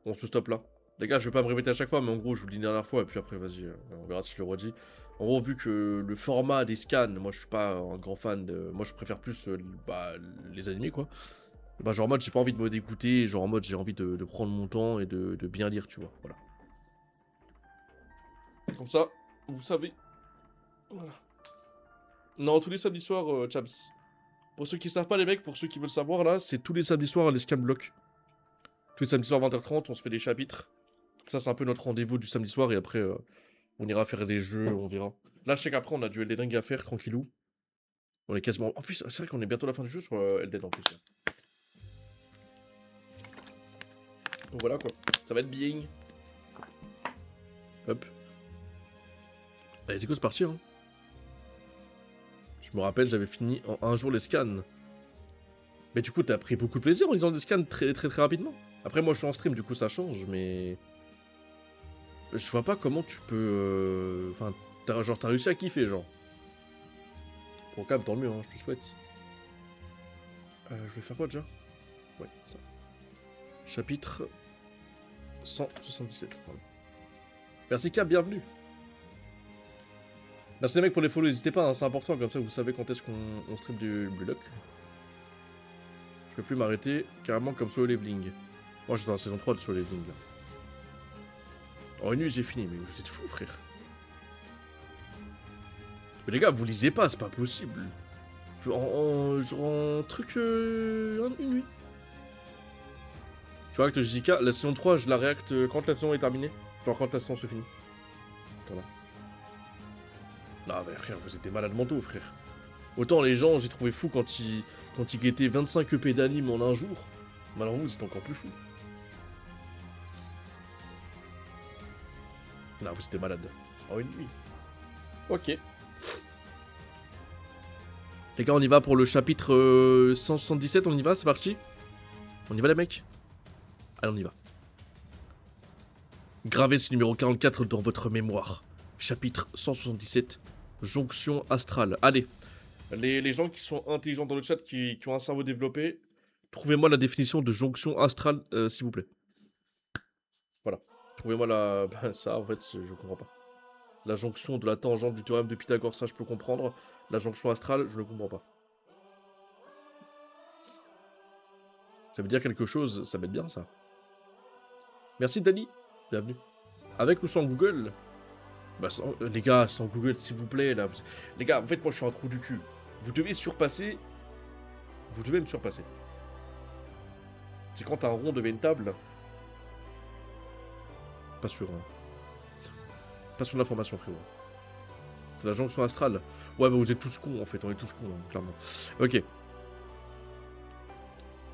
On se stoppe là. Les gars, je vais pas me répéter à chaque fois, mais en gros, je vous le dis une dernière fois, et puis après, vas-y, on verra si je le redis. En gros, vu que le format des scans, moi, je suis pas un grand fan de... Moi, je préfère plus les animés, quoi. Bah, genre en mode, j'ai pas envie de me dégoûter, genre en mode, j'ai envie de prendre mon temps et de bien lire, tu vois, voilà. Comme ça, vous savez. Voilà. Non, tous les samedis soirs, Chams. Pour ceux qui savent pas, les mecs, pour ceux qui veulent savoir, là, c'est tous les samedis soirs, les scans blocs. Tous les samedis soirs, 20h30, on se fait des chapitres. Ça, c'est un peu notre rendez-vous du samedi soir, et après, on ira faire des jeux, on verra. Là, je sais qu'après, on a du Elden Ring à faire, tranquillou. On est quasiment... En plus, c'est vrai qu'on est bientôt à la fin du jeu sur Elden, en plus. Donc voilà, quoi. Ça va être bien. Hop. Allez, c'est quoi, c'est parti, hein. Je me rappelle, j'avais fini en un jour les scans. Mais du coup, t'as pris beaucoup de plaisir en lisant des scans très très très rapidement. Après, moi, je suis en stream, du coup, ça change, mais... Je vois pas comment tu peux... Enfin, genre, t'as réussi à kiffer, genre. Bon, quand même, tant mieux, hein, je te souhaite. Je vais faire quoi, déjà? Ouais, ça. Chapitre 177. Pardon. Merci Cap, bienvenue. Merci les mecs pour les follow, n'hésitez pas, hein, c'est important, comme ça vous savez quand est-ce qu'on stream du Blue Lock. Je peux plus m'arrêter, carrément comme Solo Leveling. Moi j'étais dans la saison 3 de Solo Leveling là. En une nuit j'ai fini, mais vous êtes fous frère. Mais les gars, vous lisez pas, c'est pas possible. En truc... une nuit. Tu vois, avec le JK, la saison 3, je la réacte quand la saison est terminée. Genre quand la saison se finit. Attends là. Non mais frère, vous êtes des malades mentaux frère. Autant les gens, j'ai trouvé fou quand ils guettaient 25 EP d'anime en un jour. Mais alors vous, c'est encore plus fou. Non, vous étiez malade. En une nuit. Ok. Les gars, on y va pour le chapitre 177, on y va, c'est parti. On y va les mecs. Allez, on y va. Gravez ce numéro 44 dans votre mémoire. Chapitre 177, jonction astrale. Allez, les gens qui sont intelligents dans le chat, qui ont un cerveau développé, trouvez-moi la définition de jonction astrale, s'il vous plaît. Voilà. Trouvez-moi la... Bah, ça, en fait, je comprends pas. La jonction de la tangente du théorème de Pythagore, ça, je peux comprendre. La jonction astrale, je ne comprends pas. Ça veut dire quelque chose, ça m'aide bien, ça. Merci, Dani. Bienvenue. Avec ou sans Google? Bah, les gars, sans Google, s'il vous plaît, là. Les gars, en fait, moi, je suis un trou du cul. Vous devez surpasser... Vous devez me surpasser. C'est quand un rond devient une table. Pas sûr, hein. Pas sur l'information, frérot. C'est la jonction astrale. Ouais, bah vous êtes tous cons, en fait. On est tous cons, hein, clairement. Ok.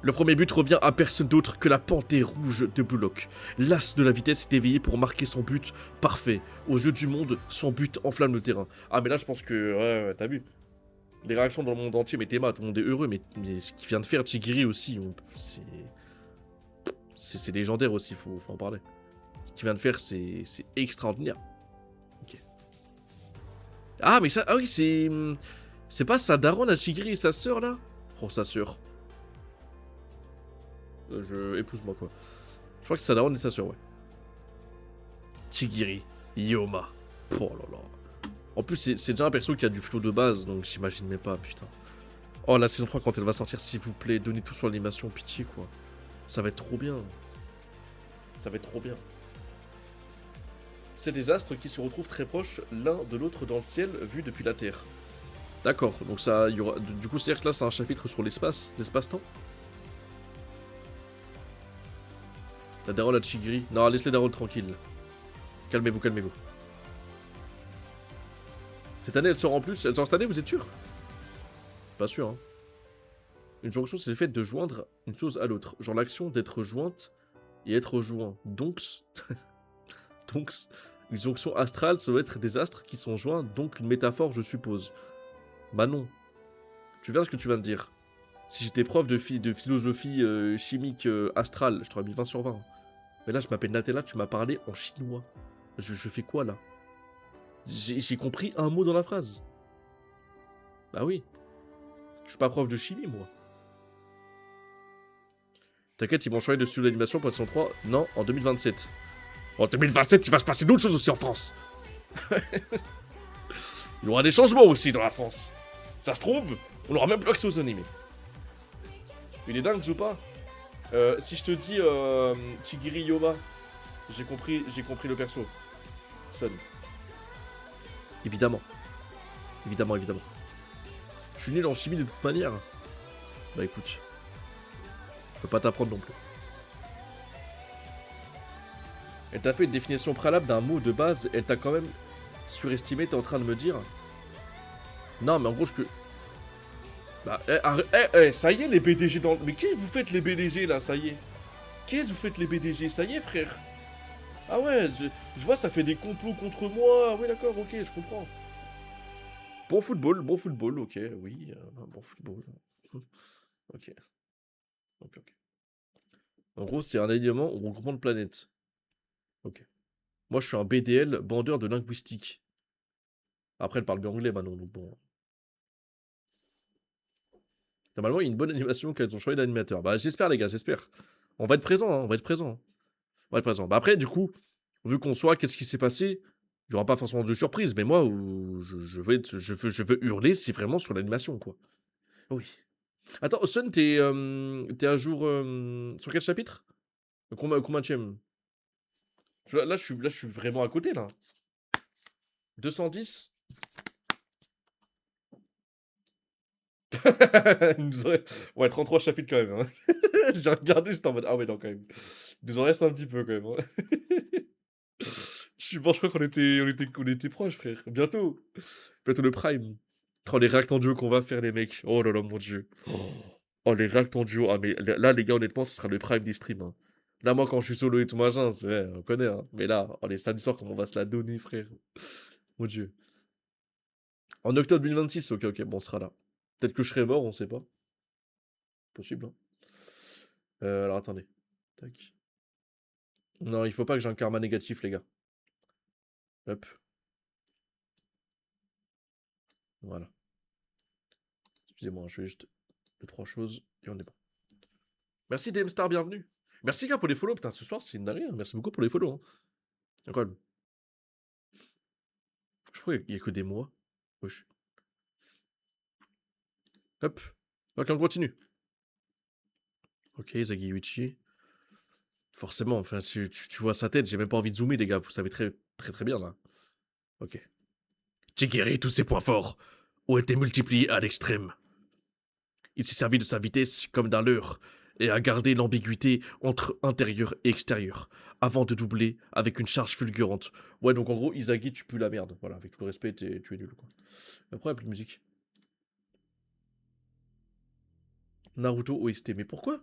Le premier but revient à personne d'autre que la panthère rouge de Blue Lock. L'as de la vitesse est éveillé pour marquer son but parfait. Aux yeux du monde, son but enflamme le terrain. Ah, mais là, je pense que... Ouais, t'as vu. Les réactions dans le monde entier, mais Théma, tout le monde est heureux, mais ce qu'il vient de faire Chigiri aussi, c'est légendaire aussi, faut en parler. Ce qu'il vient de faire, c'est extraordinaire. Ok. Ah, mais ça... Ah oui, c'est... C'est pas sa daronne à Chigiri et sa sœur, là? Oh, sa sœur. Épouse-moi, quoi. Je crois que c'est sa daronne et sa sœur, ouais. Chigiri. Yoma. Oh là là. En plus, c'est déjà un perso qui a du flow de base, donc j'imagine même pas, putain. Oh, la saison 3, quand elle va sortir, s'il vous plaît, donnez tout sur l'animation, pitié, quoi. Ça va être trop bien. Ça va être trop bien. C'est des astres qui se retrouvent très proches l'un de l'autre dans le ciel, vu depuis la Terre. D'accord, donc ça, il y aura... Du coup, c'est-à-dire que là, c'est un chapitre sur l'espace, l'espace-temps. La daronne à Chigiri. Non, laisse les darons tranquilles. Calmez-vous, calmez-vous. Cette année, elle sort en plus. Elle sort cette année, vous êtes sûr? Pas sûr, hein. Une jonction, c'est le fait de joindre une chose à l'autre. Genre l'action d'être jointe et être joint. Donc, une jonction astrale, ça doit être des astres qui sont joints, donc une métaphore, je suppose. Bah non. Tu verras ce que tu viens de dire. Si j'étais prof de philosophie chimique astrale, je t'aurais mis 20 sur 20. Mais là, je m'appelle Natella, tu m'as parlé en chinois. Je fais quoi là? J'ai compris un mot dans la phrase. Bah oui. Je suis pas prof de chimie, moi. T'inquiète, ils vont changer de studio d'animation pour la saison 3. Non, en 2027. En 2027, il va se passer d'autres choses aussi en France. Il y aura des changements aussi dans la France. Ça se trouve, on aura même plus accès aux animés. Il est dingue ou pas? Si je te dis Chigiri Yoma, j'ai compris le perso. Son. Évidemment. Évidemment. Je suis nul en chimie de toute manière. Bah écoute. Je peux pas t'apprendre non plus. Elle t'a fait une définition préalable d'un mot de base, elle t'a quand même surestimé, t'es en train de me dire. Non mais en gros je te... Bah ça y est les BDG dans... Mais qui vous faites les BDG là, ça y est? Qu'est-ce que vous faites les BDG, ça y est frère? Ah ouais, je vois ça fait des complots contre moi, oui d'accord, ok, je comprends. Bon football, ok, oui, bon football. Ok. En gros, c'est un alignement au regroupement de planètes. Ok. Moi, je suis un BDL, bandeur de linguistique. Après, elle parle bien anglais maintenant, donc bon. Normalement, il y a une bonne animation qu'elles ont choisi d'animateur. Bah, j'espère, les gars, j'espère. On va être présent, hein, on va être présent. Bah, après, du coup, vu qu'on soit, qu'est-ce qui s'est passé? Il n'y aura pas forcément de surprise, mais moi, je veux hurler, c'est vraiment sur l'animation, quoi. Oui. Attends, Sun, t'es à jour sur quel chapitre? Combienième? Là, je suis vraiment à côté, là. 210. Ouais, 33 chapitres quand même. Hein. J'ai regardé, j'étais en mode ah ouais, non, quand même. Il nous en reste un petit peu quand même. Hein. Je crois qu'on était proches, frère. Bientôt. Bientôt le prime. Oh, les réacts en duo qu'on va faire, les mecs. Oh là là, mon dieu. Oh, les réacts en duo. Ah, mais là, les gars, honnêtement, ce sera le prime des streams. Hein. Là, moi, quand je suis solo et tout machin, c'est vrai, on connaît. Hein. Mais là, oh, les samedis soirs, comment on va se la donner, frère. Mon dieu. En octobre 2026, ok, bon, on sera là. Peut-être que je serai mort, on sait pas. Possible, hein. Alors attendez. Tac. Non, il faut pas que j'ai un karma négatif, les gars. Hop. Voilà. Excusez-moi, je vais juste 2-3 choses et on est bon. Merci DMstar, bienvenue. Merci gars pour les follow, putain, ce soir c'est une dinguerie. Hein. Merci beaucoup pour les follow. Hein. Incroyable. Je crois qu'il y a que des mois. Wesh. Hop. Ok, on continue. Ok, Zagiwichi. Forcément, enfin, tu vois sa tête, j'ai même pas envie de zoomer, les gars. Vous savez très bien là. Ok. J'ai guéri tous ses points forts, ont été multipliés à l'extrême. Il s'est servi de sa vitesse comme d'un leurre, et a gardé l'ambiguïté entre intérieur et extérieur, avant de doubler avec une charge fulgurante. Ouais, donc en gros, Izagi, tu pues la merde. Voilà, avec tout le respect, tu es nul, quoi. Après, il n'y a plus de musique. Naruto OST, mais pourquoi?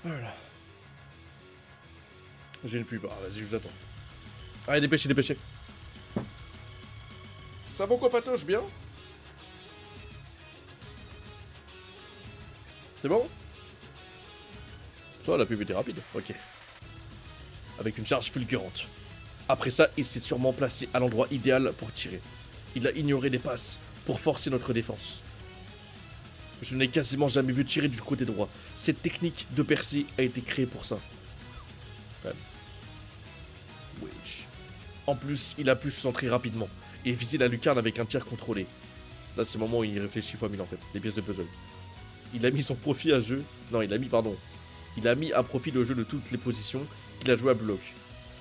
Voilà. J'ai une pub, ah, vas-y, je vous attends. Allez, dépêchez. Ça va quoi, Patoche, bien? C'est bon? Ça, la pub était rapide, ok. Avec une charge fulgurante. Après ça, il s'est sûrement placé à l'endroit idéal pour tirer. Il a ignoré les passes pour forcer notre défense. Je n'ai quasiment jamais vu tirer du côté droit. Cette technique de percée a été créée pour ça. Wesh. En plus, il a pu se centrer rapidement et viser la lucarne avec un tir contrôlé. Là, c'est le moment où il réfléchit fois mille en fait, les pièces de puzzle. Il a mis son profit à jeu. Non, il a mis à profit le jeu de toutes les positions qu'il a joué à bloc.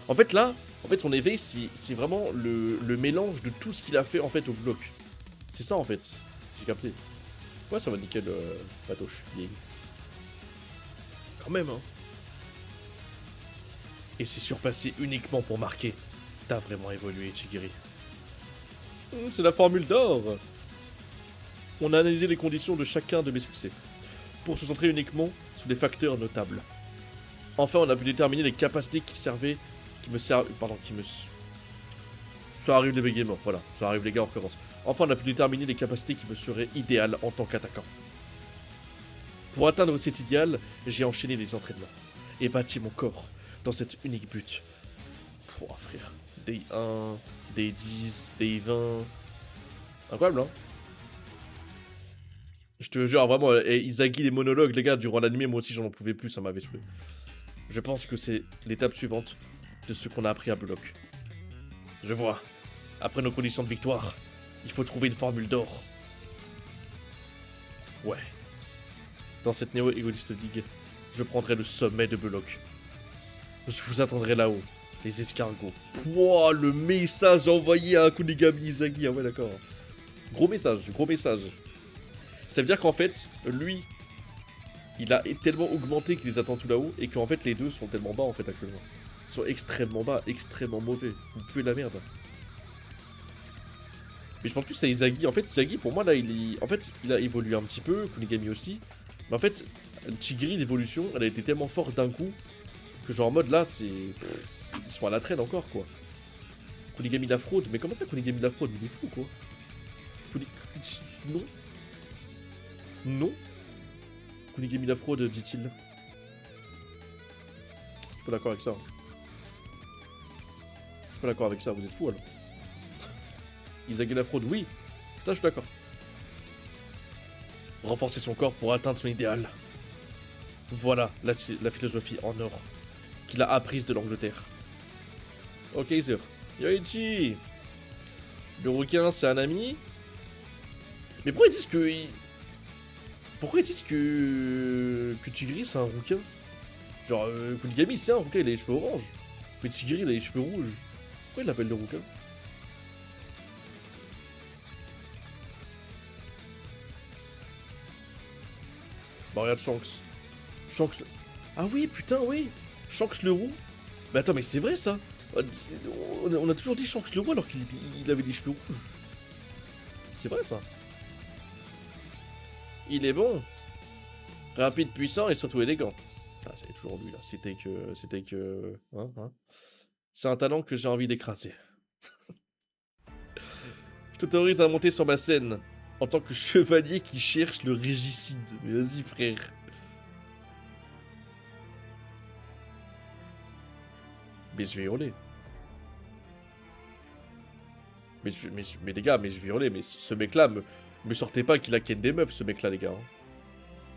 En fait, là, son éveil, c'est vraiment le mélange de tout ce qu'il a fait en fait au bloc. C'est ça en fait. J'ai capté. Ouais, ça va nickel, Patoche. Quand même, hein. Et c'est surpassé uniquement pour marquer. T'as vraiment évolué, Chigiri. C'est la formule d'or. On a analysé les conditions de chacun de mes succès, pour se centrer uniquement sur des facteurs notables. Enfin, on a pu déterminer les capacités Ça arrive les bégaiements, voilà. Ça arrive les gars, on recommence. Enfin, on a pu déterminer les capacités qui me seraient idéales en tant qu'attaquant. Pour atteindre cet idéal, j'ai enchaîné les entraînements et bâti mon corps dans cet unique but. Pouah, frère. Day 1, Day 10, Day 20. Incroyable, hein? Je te jure, vraiment, Izagi, les monologues, les gars, durant l'anime, moi aussi j'en pouvais plus, ça m'avait saoulé. Je pense que c'est l'étape suivante de ce qu'on a appris à Bloc. Je vois. Après nos conditions de victoire, il faut trouver une formule d'or. Ouais. Dans cette néo-égoïste ligue, je prendrai le sommet de Bloc. Je vous attendrai là-haut, les escargots. Pouah, le message envoyé à Kunigami Izagi, ah ouais d'accord. Gros message, gros message. Ça veut dire qu'en fait, lui, il a tellement augmenté qu'il les attend tout là-haut, et qu'en fait les deux sont tellement bas en fait actuellement. Ils sont extrêmement bas, extrêmement mauvais. Vous puez la merde. Mais je pense plus à Izagi. En fait, Izagi, pour moi, là, en fait, il a évolué un petit peu, Kunigami aussi. Mais en fait, Chigiri, l'évolution, elle a été tellement forte d'un coup, que genre en mode là, c'est... Ils sont à la traîne encore, quoi. Kunigami la fraude. Mais comment ça, Kunigami la fraude? Il est fou, quoi. Non. Non. Kunigami la fraude, dit-il. Je suis pas d'accord avec ça. Je suis pas d'accord avec ça, vous êtes fous alors. Izagi la fraude, oui. Ça, je suis d'accord. Renforcer son corps pour atteindre son idéal. Voilà la philosophie en or qu'il a apprise de l'Angleterre. Ok, Kaiser. Yoichi. Le requin, c'est un ami. Mais pourquoi ils disent que... Pourquoi ils disent que Chigiri, c'est un requin? Genre, Kunigami, c'est un requin, il a les cheveux orange. Mais Chigiri, il a les cheveux rouges. Pourquoi il l'appelle le requin? Bah regarde Shanks. Shanks... Ah oui, putain, oui. Shanks le roux. Mais attends, mais c'est vrai, ça. On a toujours dit Shanks le roux alors qu'il avait des cheveux rouges. C'est vrai, ça. Il est bon. Rapide, puissant et surtout élégant. Ah, c'est toujours lui, là. C'était que... Hein. C'est un talent que j'ai envie d'écraser. Je t'autorise à monter sur ma scène en tant que chevalier qui cherche le régicide. Mais vas-y, frère. Mais je vais hurler. Mais les gars, mais je vais hurler. Mais ce mec-là, me sortez pas qu'il a ken des meufs, ce mec-là, les gars.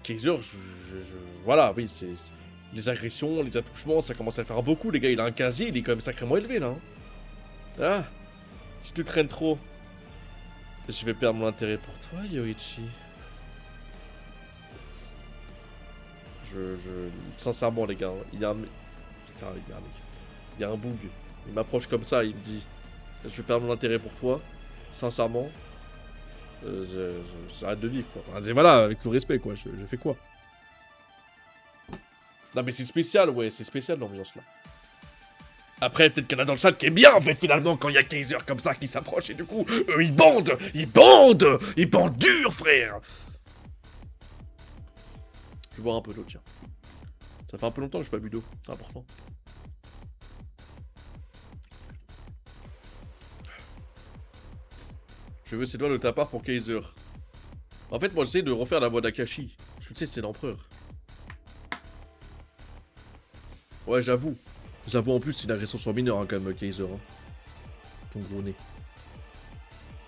Kaiser, voilà, oui, c'est... Les agressions, les attouchements, ça commence à faire beaucoup, les gars. Il a un casier, il est quand même sacrément élevé, là. Ah, si tu traînes trop, je vais perdre mon intérêt pour toi, Yoichi. Sincèrement, les gars, il y a un... Putain, les gars, il y a un bug. Il m'approche comme ça, il me dit... Je vais perdre mon intérêt pour toi. Sincèrement. J'arrête de vivre, quoi. Enfin, voilà, avec tout le respect, quoi. Je fais quoi? Non, mais c'est spécial, ouais. C'est spécial, l'ambiance, là. Après, peut-être qu'il y en a dans le chat qui est bien, en fait, finalement, quand il y a Kaiser comme ça qui s'approche, et du coup, ils bandent. Ils bandent dur, frère. Je vais boire un peu d'eau, tiens. Ça fait un peu longtemps que je n'ai pas bu d'eau. C'est important. Je veux ces doigts de ta part pour Kaiser. En fait, moi, j'essaie de refaire la voix d'Akashi. Tu sais, c'est l'empereur. Ouais, j'avoue. J'avoue, en plus, c'est une agression sur mineur, hein, quand même, Kaiser. Hein. Ton gros nez.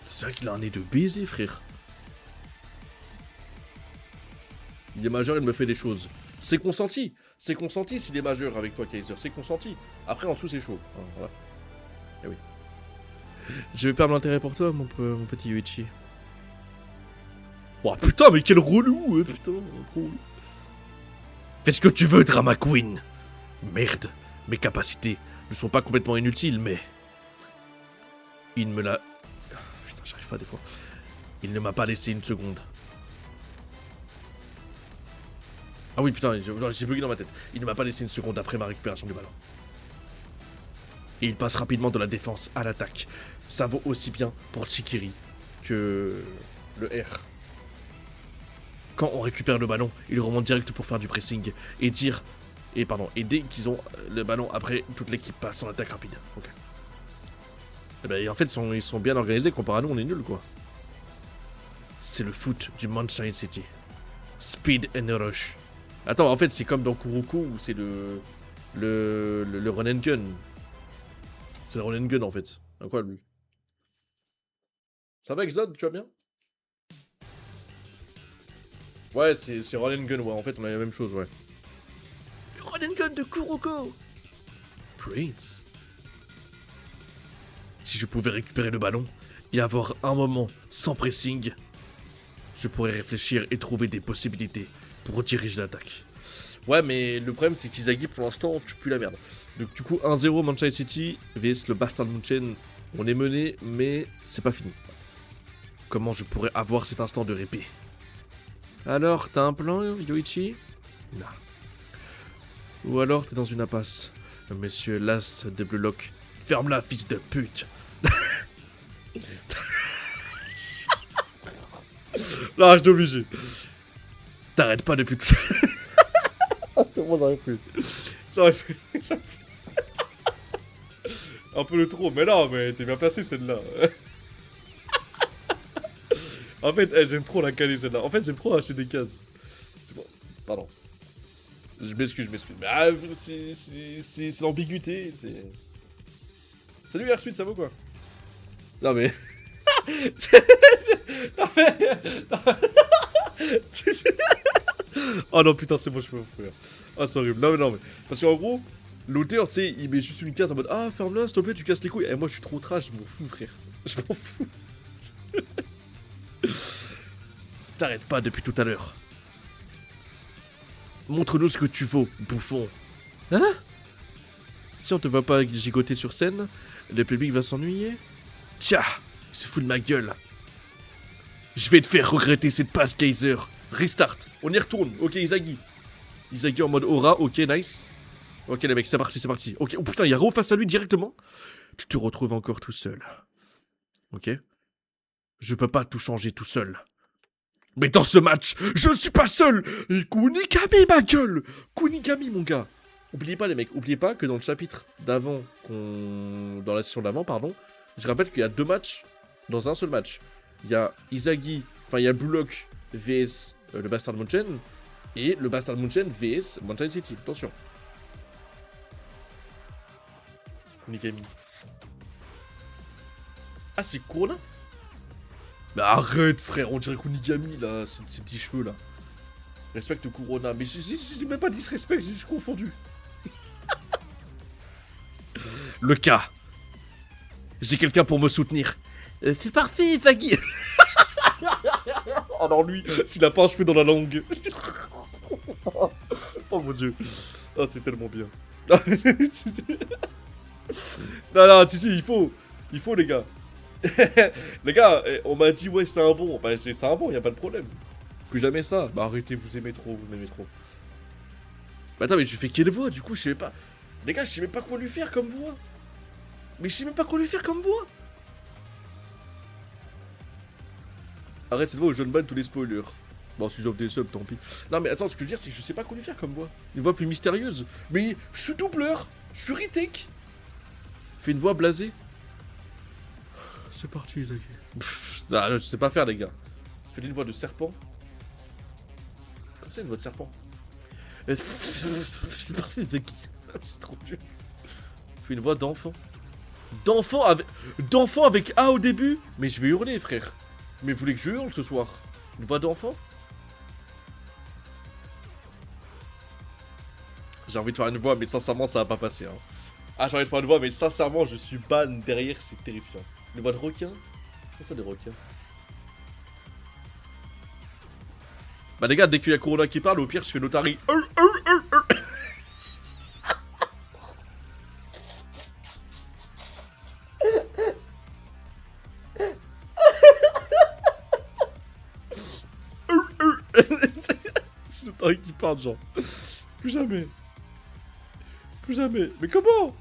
C'est vrai qu'il a un nez de baiser, frère. Il est majeur, il me fait des choses. C'est consenti. C'est consenti s'il est majeur avec toi, Kaiser. C'est consenti. Après, en dessous, c'est chaud. Hein, voilà. Eh oui. Je vais perdre l'intérêt pour toi, mon petit Yoichi. Oh putain, mais quel relou, putain. Trop... Fais ce que tu veux, Drama Queen. Merde, mes capacités ne sont pas complètement inutiles, mais... Il me l'a... Putain, j'arrive pas des fois. Il ne m'a pas laissé une seconde. Ah oui, putain, j'ai bugué dans ma tête. Il ne m'a pas laissé une seconde après ma récupération du ballon. Et il passe rapidement de la défense à l'attaque. Ça vaut aussi bien pour Chikiri que le R. Quand on récupère le ballon, il remonte direct pour faire du pressing et dès qu'ils ont le ballon, après toute l'équipe passe en attaque rapide. Ok. Et ben, en fait, ils sont bien organisés comparé à nous, on est nuls quoi. C'est le foot du Sunshine City. Speed and rush. Attends, en fait, c'est comme dans Kuroko où c'est le run and gun. C'est le run and gun en fait. Incroyable lui. Ça va, Exode, tu vas bien? Ouais, c'est run and gun, ouais. En fait, on a la même chose, ouais. Le run and gun de Kuroko. Prince. Si je pouvais récupérer le ballon et avoir un moment sans pressing, je pourrais réfléchir et trouver des possibilités pour rediriger l'attaque. Ouais, mais le problème, c'est qu'Izagi, pour l'instant, tue plus la merde. Donc, du coup, 1-0 Manchester City vs le Bastard Munchen. On est mené, mais c'est pas fini. Comment je pourrais avoir cet instant de répit? Alors, t'as un plan, Yoichi? Non. Ou alors, t'es dans une impasse. Monsieur Las de Blue Lock, ferme-la, fils de pute. Là, je suis obligé. T'arrêtes pas depuis tout ça. C'est bon, j'arrive plus. J'arrive plus. Un peu le trop, mais non, mais t'es bien placé celle-là. En fait, j'aime trop la caler celle-là. En fait, j'aime trop acheter des cases. C'est bon, pardon. Je m'excuse. Mais c'est l'ambiguïté, c'est... Salut Airsuite, ça vaut quoi? Non mais... non mais... Oh non putain, c'est bon, je peux m'offrir. Ah, c'est horrible. Non mais... Parce qu'en gros, l'auteur, tu sais, il met juste une case en mode ah, ferme-la, s'il te plaît, tu casses les couilles. Et moi, je suis trop trash, je m'en fous, frère. Je m'en fous. T'arrêtes pas depuis tout à l'heure. Montre-nous ce que tu vaux, bouffon. Hein? Si on te voit pas gigoter sur scène, le public va s'ennuyer. Tiens, il se fout de ma gueule. Je vais te faire regretter cette passe, Kaiser. Restart, on y retourne. Ok, Izagi. Izagi en mode aura, ok, nice. Ok, les mecs, c'est parti. Ok, oh putain, il y a Ro face à lui directement. Tu te retrouves encore tout seul. Ok. Je peux pas tout changer tout seul. Mais dans ce match, je ne suis pas seul. Et Kunigami, ma gueule. Kunigami, mon gars. Oubliez pas, les mecs, oubliez pas que dans le chapitre d'avant, dans la session d'avant, pardon, je rappelle qu'il y a 2 matchs dans un seul match. Il y a Izagi, enfin il y a Blue Lock vs le Bastard Munchen et le Bastard Munchen vs Manchester City. Attention. Kunigami. Ah, c'est Corona? Mais arrête, frère, on dirait Kunigami là, ces petits cheveux là. Respecte Corona, mais j'ai même pas disrespect, j'ai juste confondu. Le cas. J'ai quelqu'un pour me soutenir. C'est parfait, Faggy. Oh non, lui, s'il a pas un cheveu dans la langue. Oh mon dieu. Oh, c'est tellement bien. Non, si, il faut, les gars. Les gars, on m'a dit ouais c'est un bon, bah c'est un bon, y a pas de problème. Plus jamais ça. Bah arrêtez, vous m'aimez trop. Bah attends, mais je fais quelle voix du coup, je sais pas. Les gars, je sais même pas quoi lui faire comme voix. Arrête cette voix où je ban tous les spoilers. Bon, si j'offre des subs, tant pis. Non mais attends, ce que je veux dire c'est que je sais pas quoi lui faire comme voix. Une voix plus mystérieuse. Mais je suis doubleur, je suis retake. Fais une voix blasée. C'est parti, Izagi. Non, je sais pas faire, les gars. Fais une voix de serpent. Comme ça, une voix de serpent. C'est parti, Izagi. C'est trop dur. Fais une voix d'enfant. D'enfant avec A au début. Mais je vais hurler, frère. Mais vous voulez que je hurle ce soir? Une voix d'enfant? J'ai envie de faire une voix, mais sincèrement, ça va pas passer. Hein. Ah, j'ai envie de faire une voix, mais sincèrement, je suis ban derrière, c'est terrifiant. Une voix de requin? Qu'est-ce que c'est des requins? Bah les gars, dès qu'il y a Corona qui parle, au pire, je fais l'Otari. C'est l'Otari qui parle, genre. Plus jamais. Mais comment?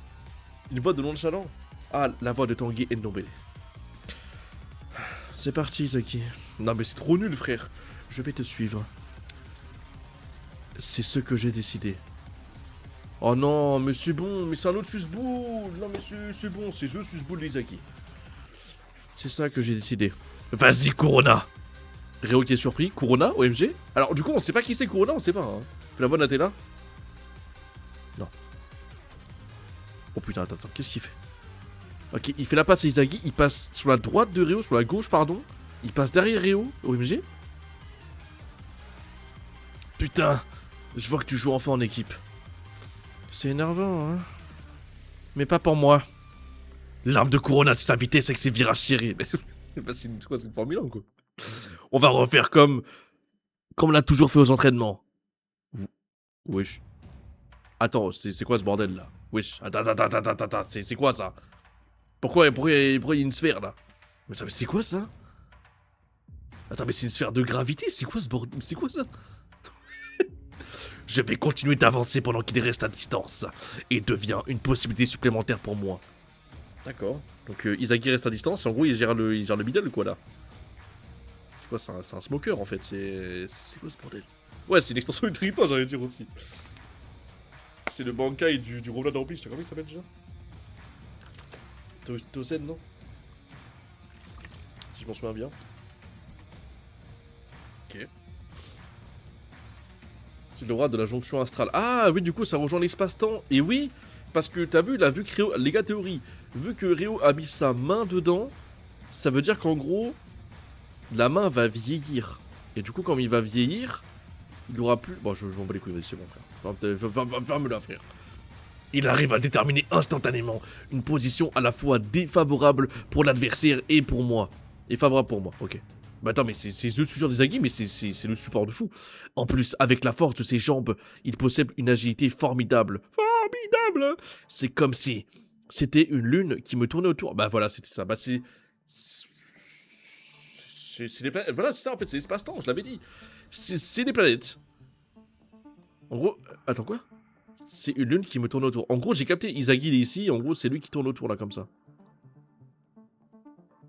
Une voix de nonchalant. Ah, la voix de Tanguy Ndombele. C'est parti, Izagi. Non mais c'est trop nul, frère. Je vais te suivre. C'est ce que j'ai décidé. Oh non, mais c'est bon, mais c'est un autre Susboul. Non mais c'est bon, c'est The Susboul d'Izagi. C'est ça que j'ai décidé. Vas-y, Corona. Réo qui est surpris. Corona, OMG. Alors, du coup, on sait pas qui c'est Corona, on sait pas. Hein. Fais la bonne Athéna. Non. Oh putain, attends, qu'est-ce qu'il fait? Ok, il fait la passe à Izagi, il passe sur la droite de Réo, sur la gauche, pardon. Il passe derrière Réo, OMG. Putain, je vois que tu joues enfin en équipe. C'est énervant, hein. Mais pas pour moi. L'arme de Corona, c'est sa vitesse avec ses virages serrés. C'est une Formule 1, quoi. On va refaire comme on l'a toujours fait aux entraînements. Wesh. Attends, c'est quoi ce bordel là? Wesh. Attends. C'est quoi ça? Pourquoi il y a une sphère là? Mais c'est quoi ça? Attends, mais c'est une sphère de gravité? C'est quoi ce bordel? C'est quoi ça? Je vais continuer d'avancer pendant qu'il reste à distance. Et devient une possibilité supplémentaire pour moi. D'accord. Donc Izagi reste à distance et en gros il gère le middle quoi là. C'est quoi? C'est un smoker en fait. C'est quoi ce bordel? Ouais, c'est une extension du territoire, j'allais dire aussi. C'est le Bankai du Roland d'Empire, je sais pas comment il s'appelle déjà? Tosen, non? Si je m'en souviens bien. Ok. C'est le roi de la jonction astrale. Ah oui, du coup, ça rejoint l'espace-temps. Et oui, parce que t'as vu, là, vu que Réo... Les gars, théorie. Vu que Réo a mis sa main dedans, ça veut dire qu'en gros, la main va vieillir. Et du coup, quand il va vieillir, il aura plus... Bon, je m'en bats les couilles, c'est bon, frère. Va me là, frère. Il arrive à déterminer instantanément une position à la fois défavorable pour l'adversaire et pour moi. Et favorable pour moi, ok. Bah attends, mais c'est le support d'Izagi, mais c'est le support de fou. En plus, avec la force de ses jambes, il possède une agilité formidable. Formidable! C'est comme si c'était une lune qui me tournait autour. Bah voilà, c'était ça. Bah c'est les planètes. Voilà, c'est ça en fait, c'est l'espace-temps, je l'avais dit. C'est les planètes. En gros, attends quoi? C'est une lune qui me tourne autour. En gros, j'ai capté, Izagi il est ici, en gros, c'est lui qui tourne autour là, comme ça.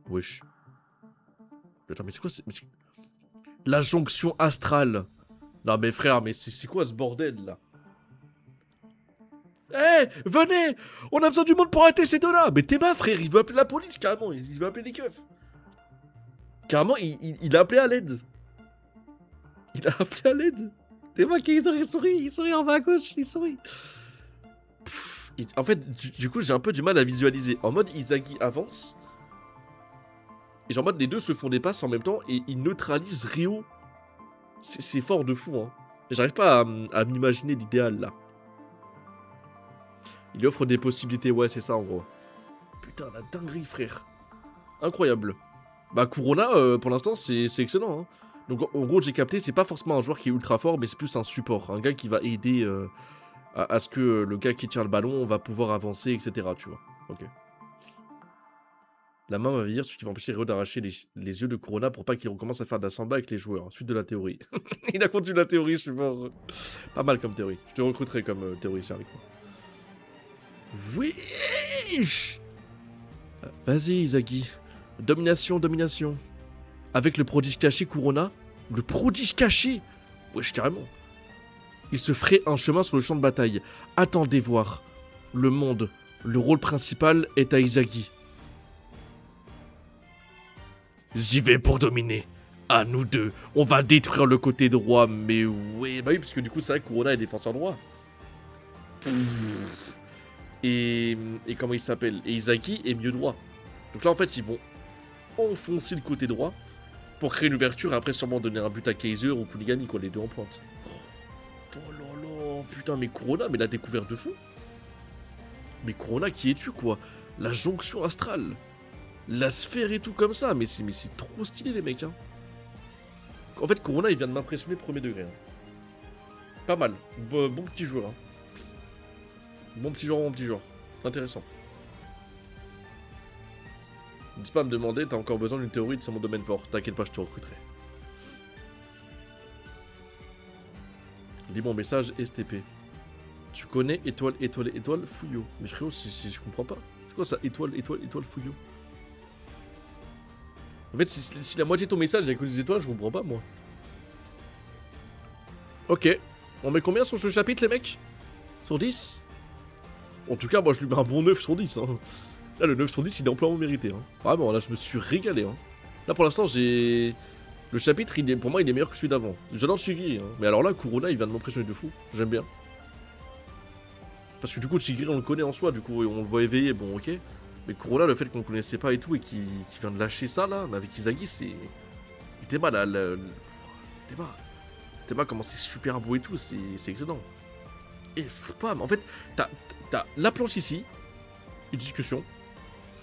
Wesh. Attends, mais c'est quoi la jonction astrale? Non mais frère, mais c'est quoi ce bordel là? Eh, venez! On a besoin du monde pour arrêter ces deux-là! Mais t'es bas, frère, il veut appeler la police, carrément, il veut appeler les keufs. Carrément, il a appelé à l'aide. Il a appelé à l'aide. T'es bas, il sourit en bas à gauche, il sourit. En fait, du coup, j'ai un peu du mal à visualiser. En mode, Izagi avance. Et genre, en mode, les deux se font des passes en même temps et ils neutralisent Réo. C'est fort de fou, hein. J'arrive pas à m'imaginer l'idéal, là. Il offre des possibilités, ouais, c'est ça, en gros. Putain, la dinguerie, frère. Incroyable. Bah, Corona, pour l'instant, c'est excellent, hein. Donc, en gros, j'ai capté, c'est pas forcément un joueur qui est ultra fort, mais c'est plus un support. Un gars qui va aider à ce que le gars qui tient le ballon va pouvoir avancer, etc., tu vois. Ok. La main va vieillir, ce qui va empêcher Réo d'arracher les yeux de Corona pour pas qu'il recommence à faire de la samba avec les joueurs. Suite de la théorie. Il a continué la théorie, je suis mort. Pas mal comme théorie. Je te recruterai comme théoricien avec moi. Wesh! Vas-y, Izagi. Domination. Avec le prodige caché Corona. Le prodige caché! Wesh, carrément. Il se ferait un chemin sur le champ de bataille. Attendez voir. Le monde. Le rôle principal est à Izagi. J'y vais pour dominer. À nous deux. On va détruire le côté droit, mais ouais. Bah oui, parce que du coup, c'est vrai que Corona est défenseur droit. Et comment il s'appelle? Et Izagi est mieux droit. Donc là, en fait, ils vont enfoncer le côté droit pour créer une ouverture et après sûrement donner un but à Kaiser ou Kunigami, quoi, les deux en pointe. Oh là là, putain, mais Corona, mais la découverte de fou. Mais Corona, qui es-tu, quoi? La jonction astrale. La sphère et tout comme ça, mais c'est trop stylé les mecs, hein. En fait, Corona, il vient de m'impressionner premier degré. Hein. Pas mal. Bon petit joueur. Hein. Bon petit joueur. Intéressant. Dis pas à me demander, t'as encore besoin d'une théorie de mon domaine fort. T'inquiète pas, je te recruterai. Lis mon message STP. Tu connais étoile Fouillot. Mais frérot, je comprends pas. C'est quoi ça, étoile Fouillot? En fait, si la moitié de ton message est que des étoiles, je comprends pas, moi. Ok. On met combien sur ce chapitre, les mecs? Sur 10? En tout cas, moi, je lui mets un bon 9 sur 10. Hein. Là, le 9 sur 10, il est amplement mérité. Hein. Vraiment, là, je me suis régalé. Hein. Là, pour l'instant, j'ai Le chapitre, pour moi, il est meilleur que celui d'avant. J'adore Shigiri, hein. Mais alors là, Kurona, il vient de m'impressionner de fou. J'aime bien. Parce que du coup, Shigiri, on le connaît en soi, du coup, on le voit éveillé, bon, ok. Mais Kurona, le fait qu'on le connaissait pas et tout, et qu'il vient de lâcher ça, là, mais avec Izagi, c'est... Théma, là, Théma, comment c'est super beau et tout, c'est excellent. Et pam, en fait, t'as la planche ici, une discussion,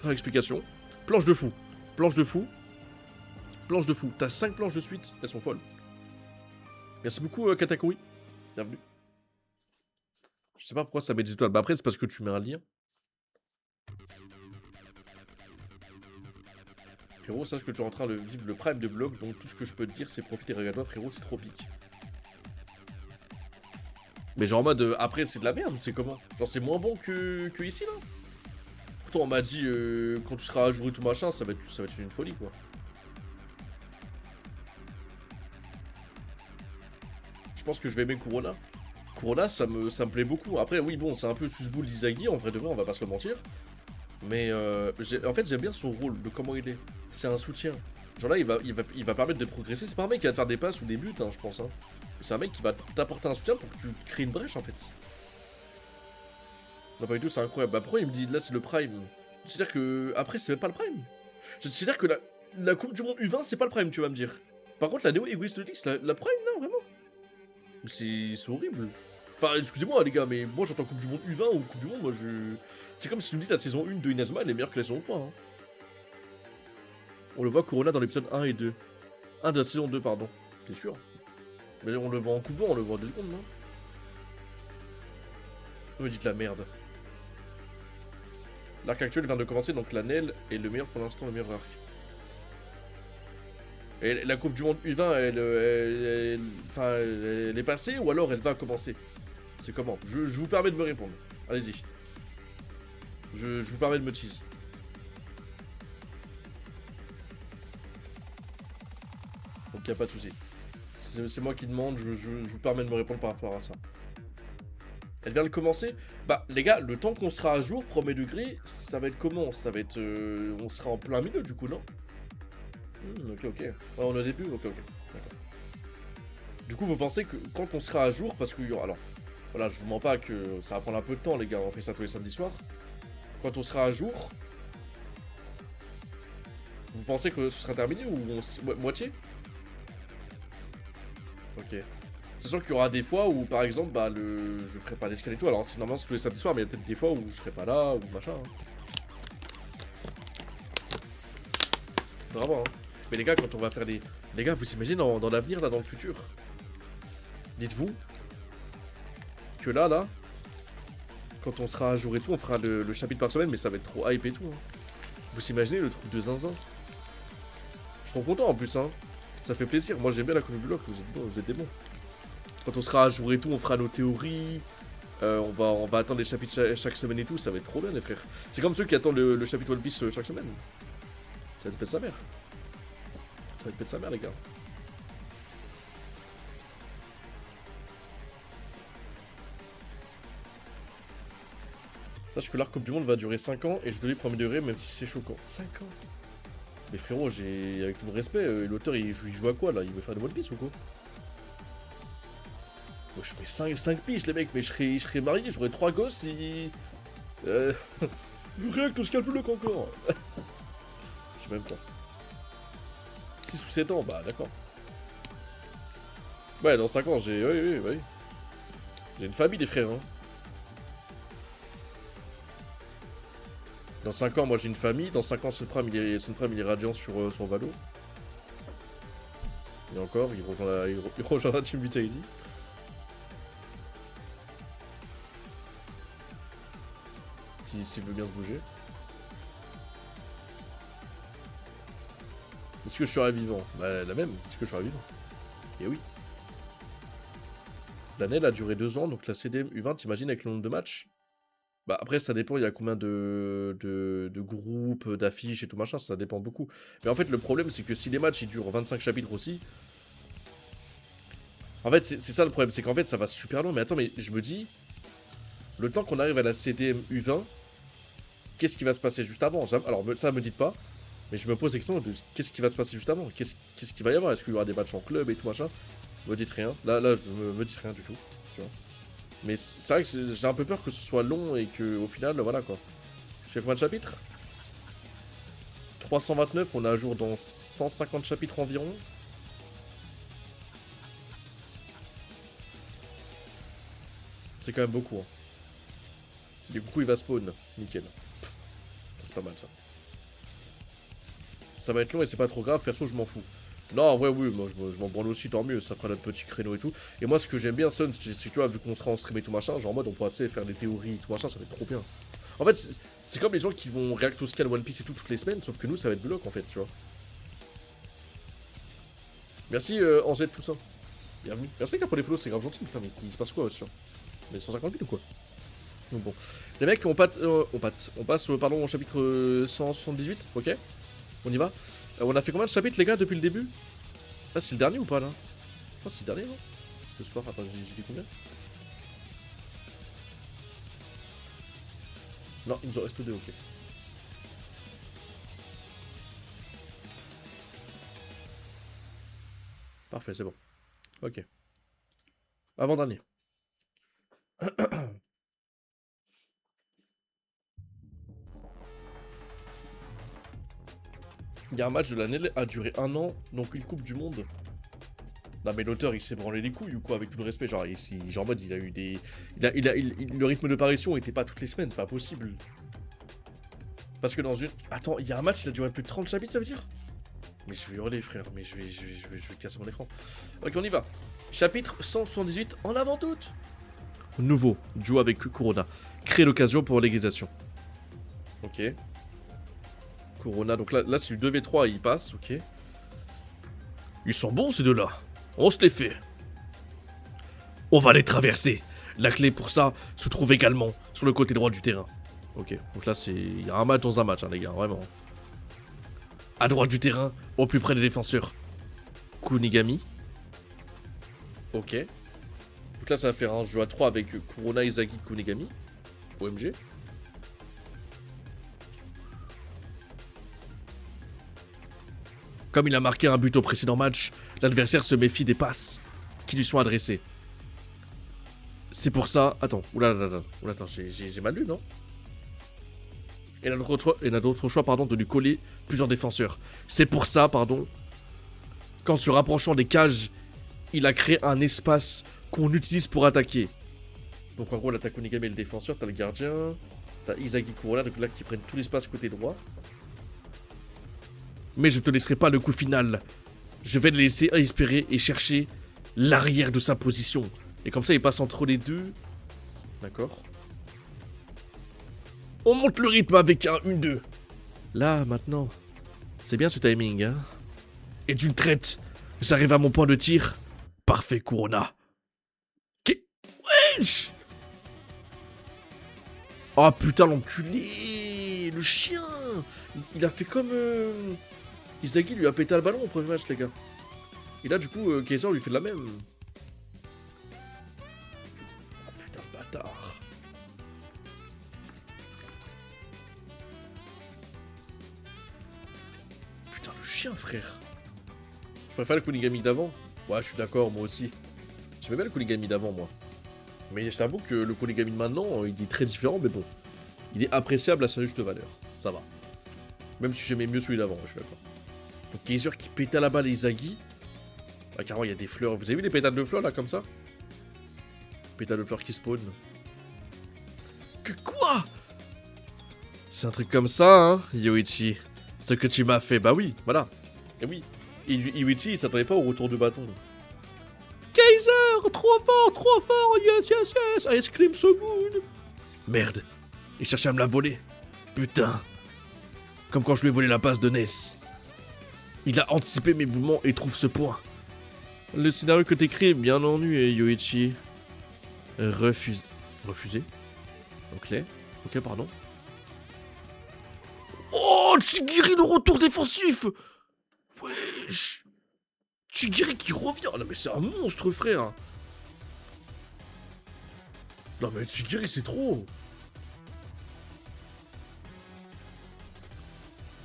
une explication, planche de fou, planche de fou, planche de fou. T'as 5 planches de suite, elles sont folles. Merci beaucoup, Katakuri. Bienvenue. Je sais pas pourquoi ça met des étoiles. Bah après, c'est parce que tu mets un lien. Frérot, sache que tu es en train de vivre le prime de blog, donc tout ce que je peux te dire, c'est profiter et regarde-toi, frérot, c'est trop pique. Mais genre en mode, après, c'est de la merde, c'est comment? Genre, c'est moins bon que ici, là? Pourtant, on m'a dit, quand tu seras à jour et tout machin, ça va être une folie, quoi. Je pense que je vais aimer Kurona. Kurona, ça me plaît beaucoup. Après, oui, bon, c'est un peu susboule d'Izagi, en vrai de vrai, on va pas se le mentir. Mais en fait, j'aime bien son rôle, de comment il est. C'est un soutien. Genre là, il va permettre de progresser. C'est pas un mec qui va te faire des passes ou des buts, hein, je pense. Hein. C'est un mec qui va t'apporter un soutien pour que tu crées une brèche, en fait. Non, pas du tout, c'est incroyable. Bah, pourquoi il me dit là, c'est le prime? C'est-à-dire que, après, c'est même pas le prime. C'est-à-dire que la Coupe du Monde U20, c'est pas le prime, tu vas me dire. Par contre, la Neo Egoist Olympics, la prime, là, vraiment. C'est horrible. Enfin, excusez-moi, les gars, mais moi, j'entends Coupe du Monde U20 ou Coupe du Monde, moi, je... C'est comme si tu me dis la saison 1 de Inazuma, elle est meilleure que la saison 3. Hein. On le voit Corona dans l'épisode 1 et 2. 1 de la saison 2, pardon. Bien sûr. Mais on le voit en Coupe 2, on le voit en 2 secondes, non? Vous me dites la merde. L'arc actuel vient de commencer, donc la Nel est le meilleur pour l'instant, le meilleur arc. Et la Coupe du Monde U20, elle est passée ou alors elle va commencer? C'est comment? Je vous permets de me répondre. Allez-y. Je vous permets de me tease. Donc y a pas de souci. C'est moi qui demande, je vous permets de me répondre par rapport à ça. Elle vient de commencer. Bah les gars, le temps qu'on sera à jour, premier degré, ça va être comment? Ça va être... on sera en plein milieu du coup, non? Ok, ok. Ouais, on est au début, ok, ok. D'accord. Du coup, vous pensez que quand on sera à jour, parce que... Alors, voilà, je vous mens pas que ça va prendre un peu de temps, les gars, on fait ça tous les samedis soirs. Quand on sera à jour, vous pensez que ce sera terminé ou moitié? Ok. C'est sûr qu'il y aura des fois où, par exemple, bah, je ferai pas d'escale et tout. Alors, normalement, c'est tous les samedis soirs, mais il y a peut-être des fois où je serai pas là, ou machin. Hein. Vraiment, hein. Mais les gars, quand on va faire les... Les gars, vous imaginez dans l'avenir, là, dans le futur? Dites-vous que là, quand on sera à jour et tout, on fera le chapitre par semaine, mais ça va être trop hype et tout. Hein. Vous imaginez le truc de zinzin? Je suis trop content en plus, hein. Ça fait plaisir. Moi, j'aime bien la communauté bloc, vous êtes des bons. Quand on sera à jour et tout, on fera nos théories. On va attendre les chapitres chaque semaine et tout, ça va être trop bien, les frères. C'est comme ceux qui attendent le chapitre One Piece chaque semaine. Ça va te péter sa mère. Ça va te péter sa mère, les gars. Sache que l'arc Coupe du Monde va durer 5 ans et je devais premier degré, même si c'est choquant. 5 ans. Mais frérot, avec tout le respect, l'auteur il joue à quoi là? Il veut faire de One Piece ou quoi? Moi, je ferais 5 piges les mecs, mais je serais marié, j'aurais 3 gosses et... rien que ton scalp bloc encore. Je sais même pas. 6 ou 7 ans, bah d'accord. Ouais, dans 5 ans, oui. J'ai une famille, les frères, hein. Dans 5 ans, moi j'ai une famille. Dans 5 ans, Sunprime il est radiant sur son Valo. Et encore, il rejoindra Team Vitality. S'il veut bien se bouger. Est-ce que je serai vivant? Bah la même, est-ce que je serai vivant? Et oui. L'année elle a duré 2 ans, donc la CDM U20, t'imagines avec le nombre de matchs? Bah après ça dépend, il y a combien de groupes, d'affiches et tout machin, ça dépend beaucoup. Mais en fait le problème c'est que si les matchs ils durent 25 chapitres aussi... En fait c'est ça le problème, c'est qu'en fait ça va super loin. Mais attends, mais je me dis... Le temps qu'on arrive à la CDM U20, qu'est-ce qui va se passer juste avant? Alors ça me dites pas. Mais je me pose la question de qu'est-ce qui va se passer juste avant. Qu'est-ce qu'il va y avoir? Est-ce qu'il y aura des matchs en club et tout machin? Me dites rien. Là, je me dis rien du tout. Tu vois. Mais c'est vrai que j'ai un peu peur que ce soit long et que au final, voilà quoi. Je fais combien de chapitres? 329, on est à jour dans 150 chapitres environ. C'est quand même beaucoup. Hein. Du coup, il va spawn. Nickel. Ça, c'est pas mal ça. Ça va être long et c'est pas trop grave. Perso, je m'en fous. Non, en vrai, oui, moi je m'en branle aussi, tant mieux. Ça fera notre petit créneau et tout. Et moi, ce que j'aime bien, Sun, c'est que tu vois, vu qu'on sera en stream et tout machin, genre en mode on pourra faire des théories et tout machin, ça va être trop bien. En fait, c'est comme les gens qui vont react au scan One Piece et tout toutes les semaines, sauf que nous, ça va être bloc en fait, tu vois. Merci Angèle, tout ça. Bienvenue. Merci les gars pour les follow, c'est grave gentil. Putain, mais il se passe quoi sur mais 150 000 ou quoi? Donc bon. Les mecs, on passe pardon, au chapitre 178, ok? On y va. On a fait combien de chapitres, les gars, depuis le début? Ah, c'est le dernier ou pas là? Je pense que c'est le dernier, non? Ce soir, attends, j'ai dit combien? Non, il nous en reste deux, ok. Parfait, c'est bon. Ok. Avant-dernier. Il y a un match de l'année a duré 1 an, donc une Coupe du Monde. Non mais l'auteur il s'est branlé les couilles ou quoi, avec tout le respect, genre, genre en mode il a eu des... le rythme de parution était pas toutes les semaines, pas possible. Parce que dans une... Attends, il y a un match, il a duré plus de 30 chapitres, ça veut dire? Mais je vais hurler frère, mais je vais casser mon écran. Ok, on y va. Chapitre 178 en avant toute. Nouveau, duo avec Kurona. Créer l'occasion pour l'égalisation. Ok. Kurona, donc là c'est le 2v3, il passe, ok. Ils sont bons ces deux-là. On se les fait. On va les traverser. La clé pour ça se trouve également sur le côté droit du terrain. Ok, donc là c'est... Il y a un match dans un match, hein, les gars, vraiment. À droite du terrain, au plus près des défenseurs. Kunigami. Ok. Donc là ça va faire un jeu à 3 avec Kurona, Izagi, Kunigami. OMG. Comme il a marqué un but au précédent match, l'adversaire se méfie des passes qui lui sont adressées. C'est pour ça... Attends, oula, attends, j'ai mal lu, non? Et il a d'autres choix, pardon, de lui coller plusieurs défenseurs. C'est pour ça, pardon, qu'en se rapprochant des cages, il a créé un espace qu'on utilise pour attaquer. Donc en gros, là, t'as Kunigami et le défenseur, t'as le gardien, t'as Izagi Kurona, donc là, qui prennent tout l'espace côté droit. Mais je ne te laisserai pas le coup final. Je vais le laisser espérer et chercher l'arrière de sa position. Et comme ça, il passe entre les deux. D'accord. On monte le rythme avec un 1-2. Là, maintenant. C'est bien ce timing, hein. Et d'une traite, j'arrive à mon point de tir. Parfait, Kurona. Wesh! Oh putain, l'enculé! Le chien! Il a fait comme... Izagi lui a pété le ballon au premier match, les gars. Et là, du coup, Kaiser lui fait de la même. Oh putain, le bâtard. Putain, le chien, frère. Je préfère le Kunigami d'avant. Ouais, je suis d'accord, moi aussi. J'aimais bien le Kunigami d'avant, moi. Mais je t'avoue que le Kunigami de maintenant, il est très différent, mais bon. Il est appréciable à sa juste valeur. Ça va. Même si j'aimais mieux celui d'avant, je suis d'accord. Donc Kaiser qui pète à la balle Izagi. Ah, carrément, il y a des fleurs. Vous avez vu les pétales de fleurs, là, comme ça? Pétales de fleurs qui spawn. Que quoi? C'est un truc comme ça, hein, Yoichi. Ce que tu m'as fait, bah oui, voilà. Et oui. Yoichi, il s'attendait pas au retour de bâton. Kaiser, trop fort, yes, yes, yes, ice cream so good. Merde, il cherchait à me la voler. Putain. Comme quand je lui ai volé la passe de Ness. Il a anticipé mes mouvements et trouve ce point. Le scénario que t'écris est bien ennuyé, Yoichi. Refusé. Ok, pardon. Oh, Chigiri, le retour défensif. Wesh. Chigiri qui revient. Non mais c'est un monstre, frère. Non mais Chigiri, c'est trop.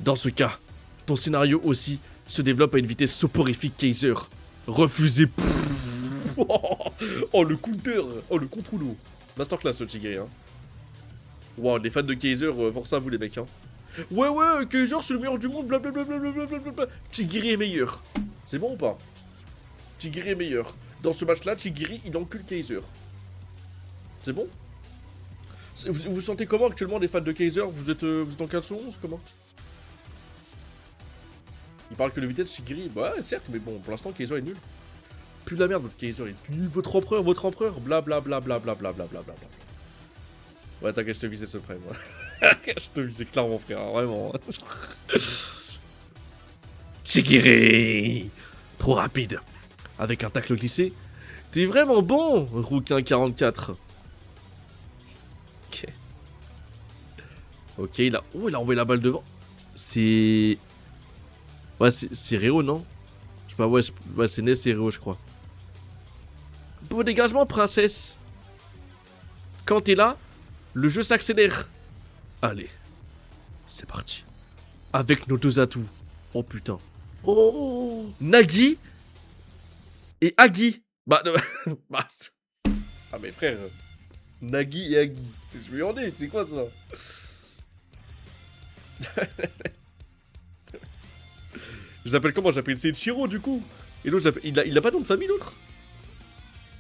Dans ce cas, Ton scénario aussi se développe à une vitesse soporifique, Kaiser. Refusé. Oh, le counter. Oh, le contre-loup. Masterclass, le Tigre, hein. Wow, les fans de Kaiser, force à vous, les mecs, hein. Ouais, Kaiser, c'est le meilleur du monde, blablabla. Tigiri est meilleur. C'est bon ou pas? Tigiri est meilleur. Dans ce match-là, Tigiri, il encule Kaiser. C'est bon? Vous sentez comment actuellement, les fans de Kaiser? Vous êtes en 411, comment? Il parle que de vitesse, Tigiri. Bah, certes, mais bon, pour l'instant, Kaiser est nul. Plus de la merde, votre Kaiser est nul. Votre empereur, blablabla. Ouais, t'inquiète, je te visais ce prêt, moi. Je te visais clairement, frère, vraiment. Tigiri! Trop rapide. Avec un tacle glissé. T'es vraiment bon, Rouquin 44. Ok. Ok, il a envoyé la balle devant. C'est... Ouais, c'est Réo, non? Je sais pas, ouais, c'est Ness et Réo, je crois. Beau dégagement, princesse. Quand t'es là, le jeu s'accélère. Allez, c'est parti. Avec nos deux atouts. Oh putain. Oh, Nagi et Agi. Bah, ah mais frère, Nagi et Agi. Je lui en ai, c'est quoi ça? Je l'appelle comment? J'appelle Seiichiro du coup. Et l'autre, il a pas de nom de famille l'autre?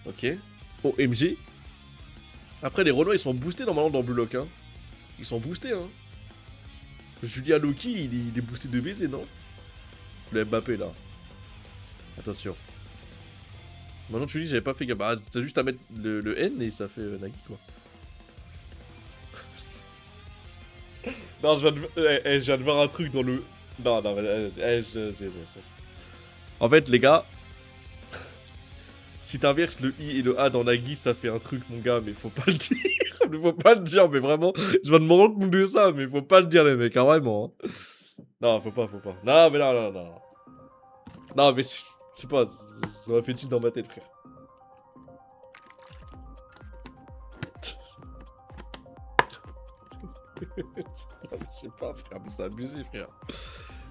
Ok. OMG. Après, les Renois, ils sont boostés normalement dans Blue Lock, hein. Ils sont boostés, hein. Julia Loki, il est boosté de baiser, non? Le Mbappé, là. Attention. Maintenant, tu dis, j'avais pas fait gaffe. Bah, t'as juste à mettre le N et ça fait Nagi, quoi. Non, je viens de voir un truc dans le... Non, En fait, les gars... Si t'inverses le I et le A dans Nagi, ça fait un truc, mon gars, mais faut pas le dire. Faut pas le dire, mais vraiment, je viens de me rendre compte de ça, mais faut pas le dire, les mecs, hein, vraiment. Hein. Non, faut pas. Non, mais non. Non, mais c'est pas, ça m'a fait tilt dans ma tête, frère. Non, mais je sais pas, frère, mais c'est abusé, frère.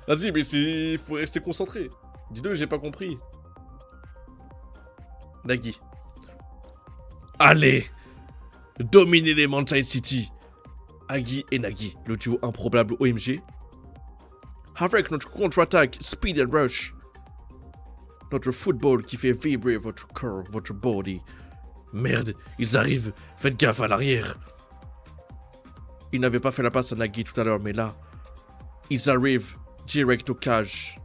Vas-y, mais faut rester concentré. Dis-le, j'ai pas compris. Nagi. Allez! Dominer les Mountain City. Agi et Nagi, le duo improbable OMG. Avec notre contre-attaque, speed and rush. Notre football qui fait vibrer votre corps, votre body. Merde, ils arrivent. Faites gaffe à l'arrière. Ils n'avaient pas fait la passe à Nagi tout à l'heure, mais là, ils arrivent direct au cage.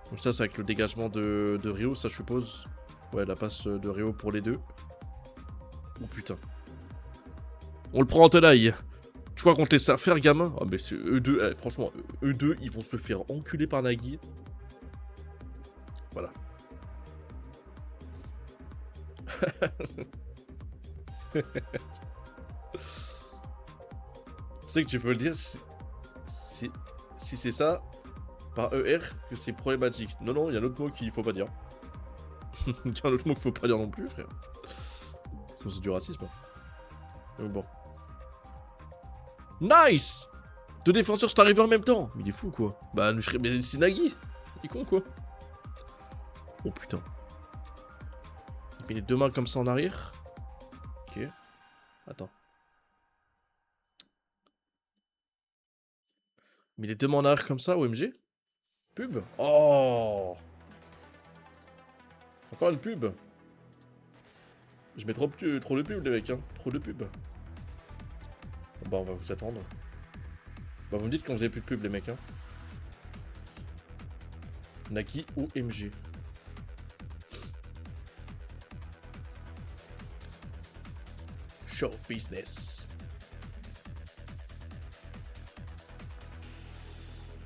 Donc ça, c'est avec le dégagement de Rio, ça je suppose. Ouais, la passe de Rio pour les deux. Oh putain. On le prend en tenaille. Tu crois qu'on te laisse faire, gamin? Ah, mais c'est eux deux, franchement, eux deux, ils vont se faire enculer par Nagi. Voilà. Tu sais que tu peux le dire si c'est ça, par ER, que c'est problématique. Non, il y a un autre mot qu'il faut pas dire. Il y a un autre mot qu'il faut pas dire non plus, frère. C'est du racisme. Donc bon. Nice! Deux défenseurs sont arrivés en même temps. Mais il est fou, quoi. Bah, mais c'est Nagi. Il est con, quoi. Oh, putain. Il met les deux mains comme ça en arrière. Ok. Attends. Il met les deux mains en arrière comme ça, OMG. Pub. Oh! Encore une pub. Je mets trop de pub, les mecs, hein. Trop de pub. Bon, bah, on va vous attendre. Bah, vous me dites quand vous avez plus de pub, les mecs, hein. Nagi ou MG. Show business.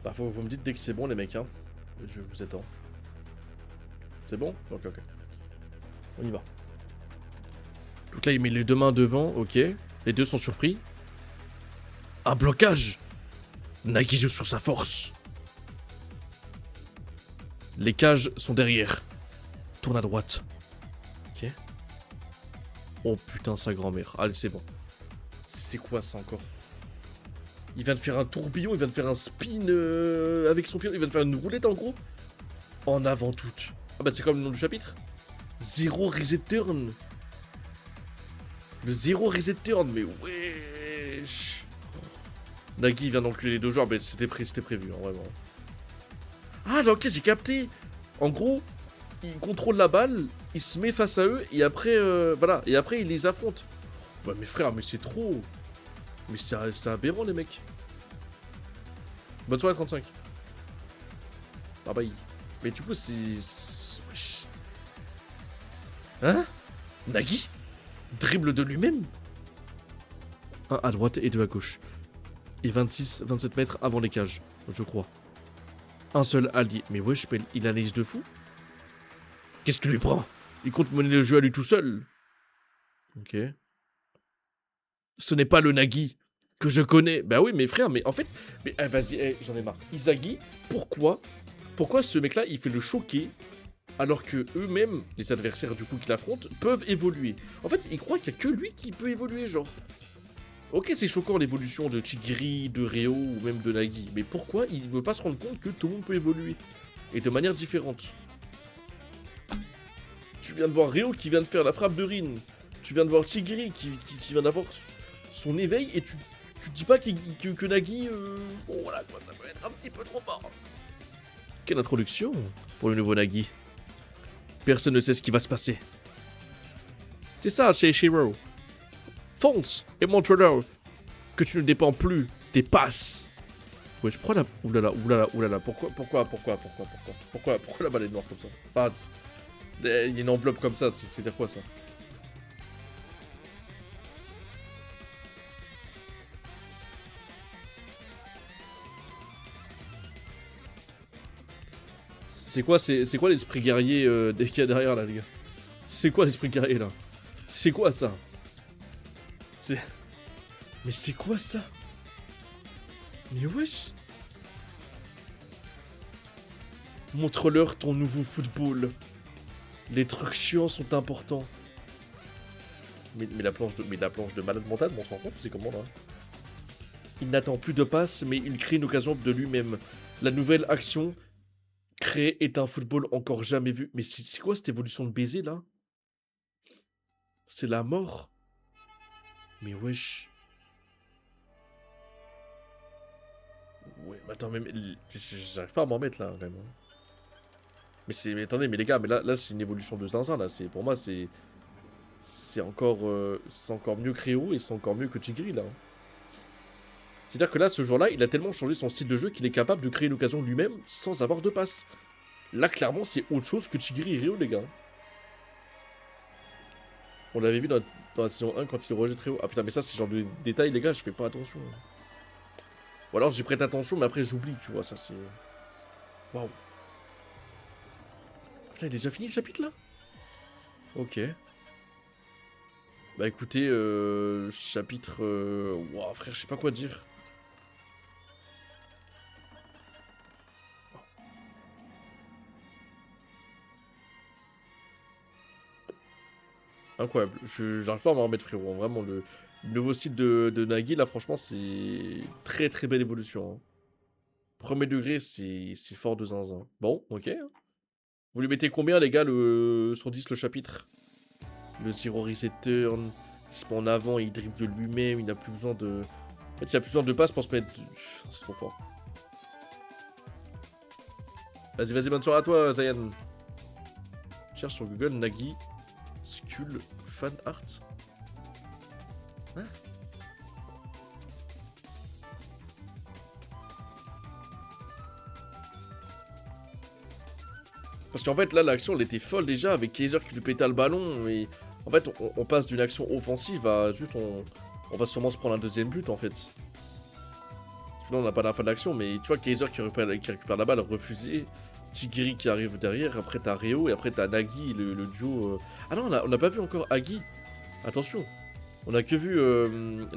Bah, vous me dites dès que c'est bon, les mecs, hein. Je vous attends. C'est bon? Ok. On y va. Donc là, il met les deux mains devant, ok. Les deux sont surpris. Un blocage! Nagi joue sur sa force. Les cages sont derrière. Tourne à droite. Ok. Oh putain, sa grand-mère. Allez, c'est bon. C'est quoi ça encore? Il vient de faire un tourbillon, il vient de faire un spin avec son pied, il vient de faire une roulette en gros. En avant toute. Ah bah c'est comme le nom du chapitre. Zéro reset turn. Le zéro reset turn, mais wesh. Nagi vient d'enculer les deux joueurs, mais c'était prévu, hein, vraiment. Ah, là, ok, j'ai capté. En gros, il contrôle la balle, il se met face à eux, et après, voilà, et après, il les affronte. Ouais, mais frère, mais c'est trop. Mais c'est aberrant, les mecs. Bonne soirée, 35. Bye bye. Mais du coup, c'est... Wesh. Hein? Nagi? Dribble de lui-même? Un à droite et deux à gauche. Et 27 mètres avant les cages, je crois. Un seul allié. Mais wesh, il a les de fou. Qu'est-ce que lui prend? Il compte mener le jeu à lui tout seul. Ok. Ce n'est pas le Nagi que je connais. Bah oui, mais frère, mais en fait... Mais vas-y, j'en ai marre. Izagi, pourquoi ce mec-là, il fait le choquer alors que eux-mêmes, les adversaires du coup qu'il affronte, peuvent évoluer? En fait, il croit qu'il n'y a que lui qui peut évoluer, genre. Ok, c'est choquant l'évolution de Chigiri, de Reo ou même de Nagi, mais pourquoi il ne veut pas se rendre compte que tout le monde peut évoluer? Et de manière différente. Tu viens de voir Reo qui vient de faire la frappe de Rin. Tu viens de voir Chigiri qui vient d'avoir son éveil et tu dis pas que Nagi... Bon voilà quoi, ça peut être un petit peu trop fort. Quelle introduction pour le nouveau Nagi. Personne ne sait ce qui va se passer. C'est ça chez Shiro. Fonce et montre-leur que tu ne dépends plus des passes. Ouais, je prends la... Oulala, pourquoi la balle est noire comme ça? Pas... Il y a une enveloppe comme ça, c'est dire quoi ça? C'est quoi l'esprit guerrier qu'il y a derrière là, les gars? C'est quoi l'esprit guerrier là? C'est quoi ça? Mais c'est quoi ça? Mais wesh. Montre-leur ton nouveau football. Les trucs chiants sont importants. Mais la planche de malade mental, on se rend compte, c'est comment là? Il n'attend plus de passes, mais il crée une occasion de lui-même. La nouvelle action créée est un football encore jamais vu. Mais c'est quoi cette évolution de baiser là? C'est la mort. Mais wesh. Ouais, mais attends, mais j'arrive pas à m'en mettre là, vraiment. Mais attendez, mais les gars, mais là c'est une évolution de zinzin là. Pour moi, c'est encore mieux que Reo et c'est encore mieux que Chigiri là. C'est-à-dire que là, ce joueur-là, il a tellement changé son style de jeu qu'il est capable de créer une occasion lui-même sans avoir de passe. Là, clairement, c'est autre chose que Chigiri et Reo, les gars. On l'avait vu dans la saison 1 quand il rejette Reo. Ah putain, mais ça, c'est genre de détails, les gars, je fais pas attention. Ou alors j'y prête attention, mais après j'oublie, tu vois, ça c'est... Waouh. Putain, il est déjà fini le chapitre là? Ok. Bah écoutez, chapitre... Waouh, frère, je sais pas quoi dire. Incroyable. J'arrive pas à m'en remettre, frérot. Vraiment, le nouveau site de Nagi, là, franchement, c'est très très belle évolution. Hein. Premier degré, c'est fort de zinzin. Bon, ok. Vous lui mettez combien, les gars, sur 10 le chapitre? Le Zero Reset Turn, il se met en avant, il dribble de lui-même, il n'a plus besoin de... En fait, il a plus besoin de passe pour se mettre... C'est trop fort. Vas-y, bonne soirée à toi, Zayan. Cherche sur Google Nagi Skull Fan Art. Hein? Parce qu'en fait, là, l'action, elle était folle déjà, avec Kaiser qui lui pétait le ballon, et... En fait, on passe d'une action offensive à juste... On va sûrement se prendre un deuxième but, en fait. Parce que là, on n'a pas la fin de l'action, mais tu vois, Kaiser qui récupère la balle, refusé. Chigiri qui arrive derrière, après t'as Reo, et après t'as Nagi, le duo... Ah non, on n'a pas vu encore Agi. Attention. On a que vu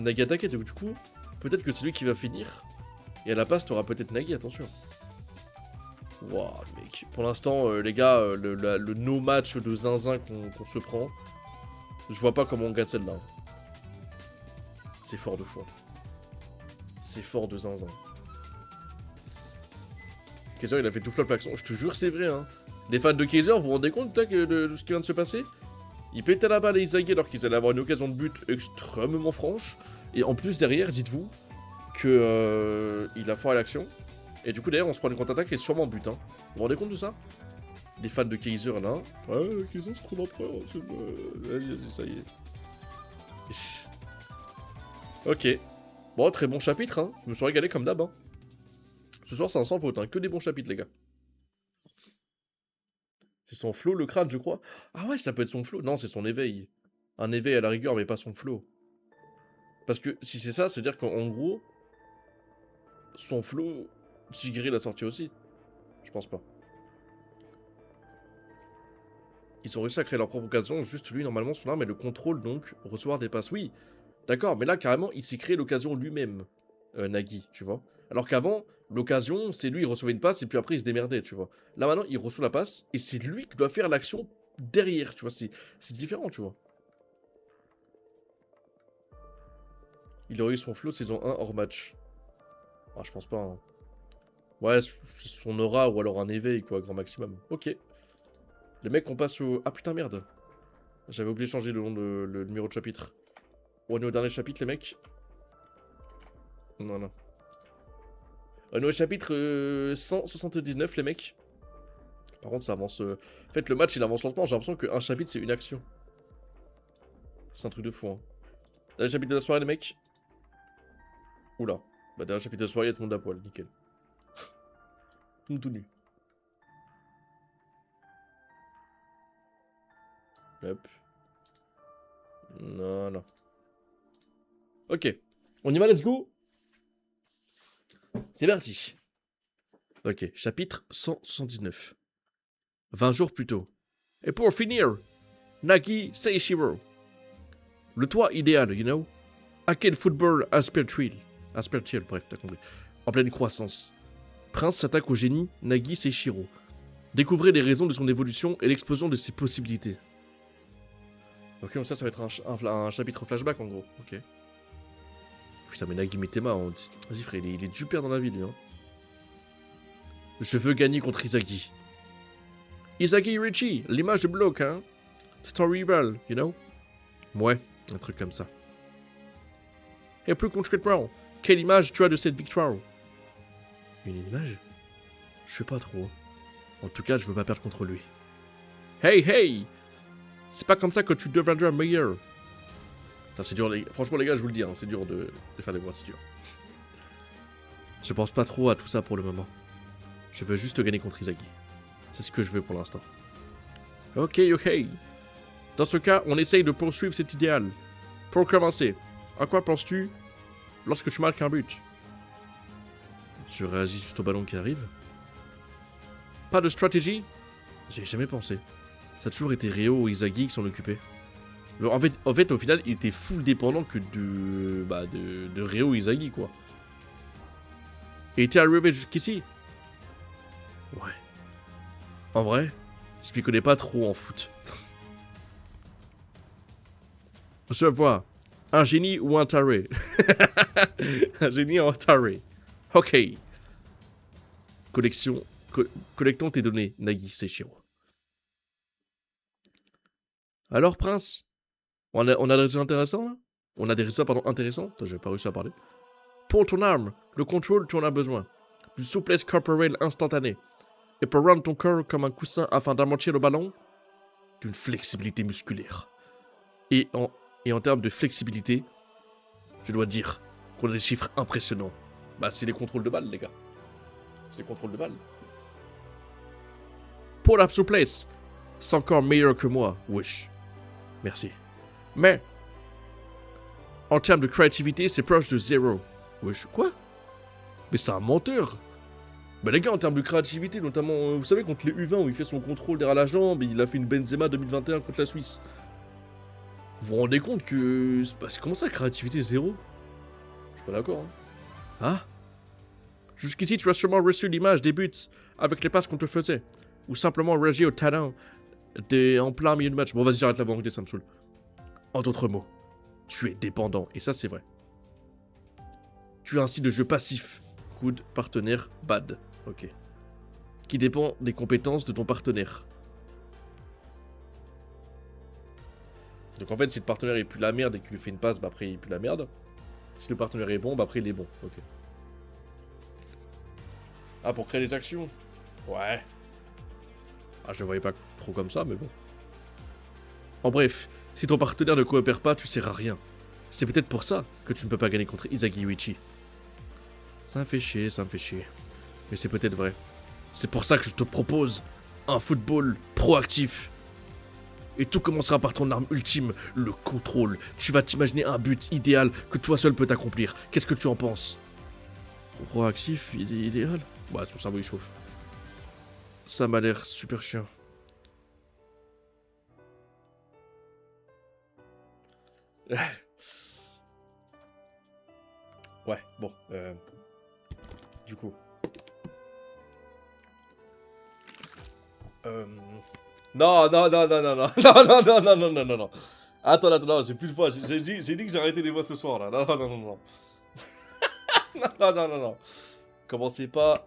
Nagi attaquer, du coup, peut-être que c'est lui qui va finir. Et à la passe, t'auras peut-être Nagi, attention. Waouh, mec. Pour l'instant, les gars, le no-match de zinzin qu'on se prend, je vois pas comment on gagne celle-là. C'est fort de fou. C'est fort de zinzin. Kaiser, il a fait tout flop l'action. Je te jure, c'est vrai, hein. Les fans de Kaiser, vous vous rendez compte de ce qui vient de se passer? Il pétait la balle à Izagi alors qu'ils allaient avoir une occasion de but extrêmement franche. Et en plus, derrière, dites-vous que il a foiré l'action. Et du coup, derrière, on se prend une contre-attaque et sûrement but. Hein. Vous vous rendez compte de ça? Les fans de Kaiser, là. Ouais, Kaiser, c'est trop d'empereur. Vas-y, ça y est. Ok. Bon, très bon chapitre, hein. Je me suis régalé comme d'hab, hein. Ce soir, c'est un sans faute, hein. Que des bons chapitres, les gars. C'est son flow, le crâne, je crois. Ah ouais, ça peut être son flow. Non, c'est son éveil. Un éveil à la rigueur, mais pas son flow. Parce que si c'est ça, c'est-à-dire qu'en gros, son flow, Tigri l'a sorti aussi. Je pense pas. Ils ont réussi à créer leur propre occasion, juste lui, normalement, son arme est le contrôle, donc, recevoir des passes. Oui, d'accord, mais là, carrément, il s'est créé l'occasion lui-même, Nagui, tu vois. Alors qu'avant, l'occasion, c'est lui, il recevait une passe, et puis après, il se démerdait, tu vois. Là, maintenant, il reçoit la passe, et c'est lui qui doit faire l'action derrière, tu vois. C'est différent, tu vois. Il aurait eu son flow saison 1 hors match. Ah, je pense pas, hein. Ouais, c'est son aura, ou alors un éveil, quoi, grand maximum. Ok. Les mecs, on passe au... Ah, putain, merde. J'avais oublié de changer le nom de le numéro de chapitre. On est au dernier chapitre, les mecs. Voilà. On est au chapitre 179, les mecs. Par contre, ça avance... En fait, le match, il avance lentement. J'ai l'impression qu'un chapitre, c'est une action. C'est un truc de fou, hein. Dernier chapitre de la soirée, les mecs. Oula. Bah, dernier chapitre de la soirée, il y a tout le monde à poil. Nickel. Tout nu. Hop. Non, non. Ok. On y va, let's go. C'est parti. Ok, chapitre 179. 20 jours plus tôt. Et pour finir, Nagi Seishiro. Le toit idéal, you know. Arcade football aspirational. Aspirational, bref, t'as compris. En pleine croissance. Prince s'attaque au génie Nagi Seishiro. Découvrez les raisons de son évolution et l'explosion de ses possibilités. Ok, donc ça va être un chapitre flashback en gros. Ok. Putain, mais Nagi Mitema, vas-y frère, il est du père dans la vie lui. Hein. Je veux gagner contre Izagi. Izagi Richie, l'image de bloc, hein. C'est ton rival, you know. Ouais, un truc comme ça. Et plus concrètement, quelle image tu as de cette victoire? Une image? Je sais pas trop. En tout cas, je veux pas perdre contre lui. Hey, hey! C'est pas comme ça que tu deviendras meilleur. Putain, c'est dur, franchement les gars, je vous le dis, hein, c'est dur de faire des voix, c'est dur. Je pense pas trop à tout ça pour le moment. Je veux juste gagner contre Izagi. C'est ce que je veux pour l'instant. Ok, ok. Dans ce cas, on essaye de poursuivre cet idéal. Pour commencer, à quoi penses-tu lorsque tu marques un but? Tu réagis juste au ballon qui arrive? Pas de stratégie? J'y ai jamais pensé. Ça a toujours été Ryo ou Izagi qui s'en occupaient. En fait, au final, il était full dépendant que de Ryo Izagi, quoi. Et t'es arrivé jusqu'ici? Ouais. En vrai, je m'y connais pas trop en foot. Je vois. Un génie ou un taré? Un génie ou un taré? Ok. Collectons tes données, Nagi Seishiro. Alors, Prince? On a des résultats intéressants, là? On a des résultats, pardon, intéressants? Attends, j'ai pas réussi à parler. Pour ton arme, le contrôle, tu en as besoin. D'une souplesse corporelle instantanée. Et pour rendre ton corps comme un coussin afin d'amortir le ballon, d'une flexibilité musculaire. Et en termes de flexibilité, je dois dire qu'on a des chiffres impressionnants. Bah, c'est les contrôles de balle, les gars. C'est les contrôles de balle. Pour la souplesse, c'est encore meilleur que moi, wesh. Merci. Mais, en termes de créativité, c'est proche de zéro. Wesh, quoi? Mais c'est un menteur. Bah les gars, en termes de créativité, notamment, vous savez, contre les U20 où il fait son contrôle derrière la jambe, il a fait une Benzema 2021 contre la Suisse. Vous vous rendez compte que... c'est comment ça, créativité zéro? Je suis pas d'accord, hein. Ah? Jusqu'ici, tu as sûrement reçu l'image des buts avec les passes qu'on te faisait. Ou simplement réagi au talent en plein milieu de match. Bon, vas-y, j'arrête la voix anglais, ça me saoule. En d'autres mots, tu es dépendant, et ça, c'est vrai. Tu as un style de jeu passif. Good, partenaire, bad. Ok. Qui dépend des compétences de ton partenaire. Donc en fait, si le partenaire est plus la merde et que tu lui fais une passe, bah après il pue la merde. Si le partenaire est bon, bah après il est bon. Ok. Ah, pour créer des actions? Ouais. Ah, je le voyais pas trop comme ça, mais bon. En bref, si ton partenaire ne coopère pas, tu sers à rien. C'est peut-être pour ça que tu ne peux pas gagner contre Isagi Yuichi. Ça me fait chier, ça me fait chier. Mais c'est peut-être vrai. C'est pour ça que je te propose un football proactif. Et tout commencera par ton arme ultime, le contrôle. Tu vas t'imaginer un but idéal que toi seul peux t'accomplir. Qu'est-ce que tu en penses? Proactif, idéal? Bah, ton cerveau il chauffe. Ça m'a l'air super chiant. Ouais, bon. Du coup. Non, non, non, non, non, non, non, non, non, non, non, non, non, non. Attends, attends, non, j'ai plus de voix. J'ai dit que j'arrêtais les voix ce soir, là. Non, non, non, non, non. Non, non, non, non, non. Commencez pas.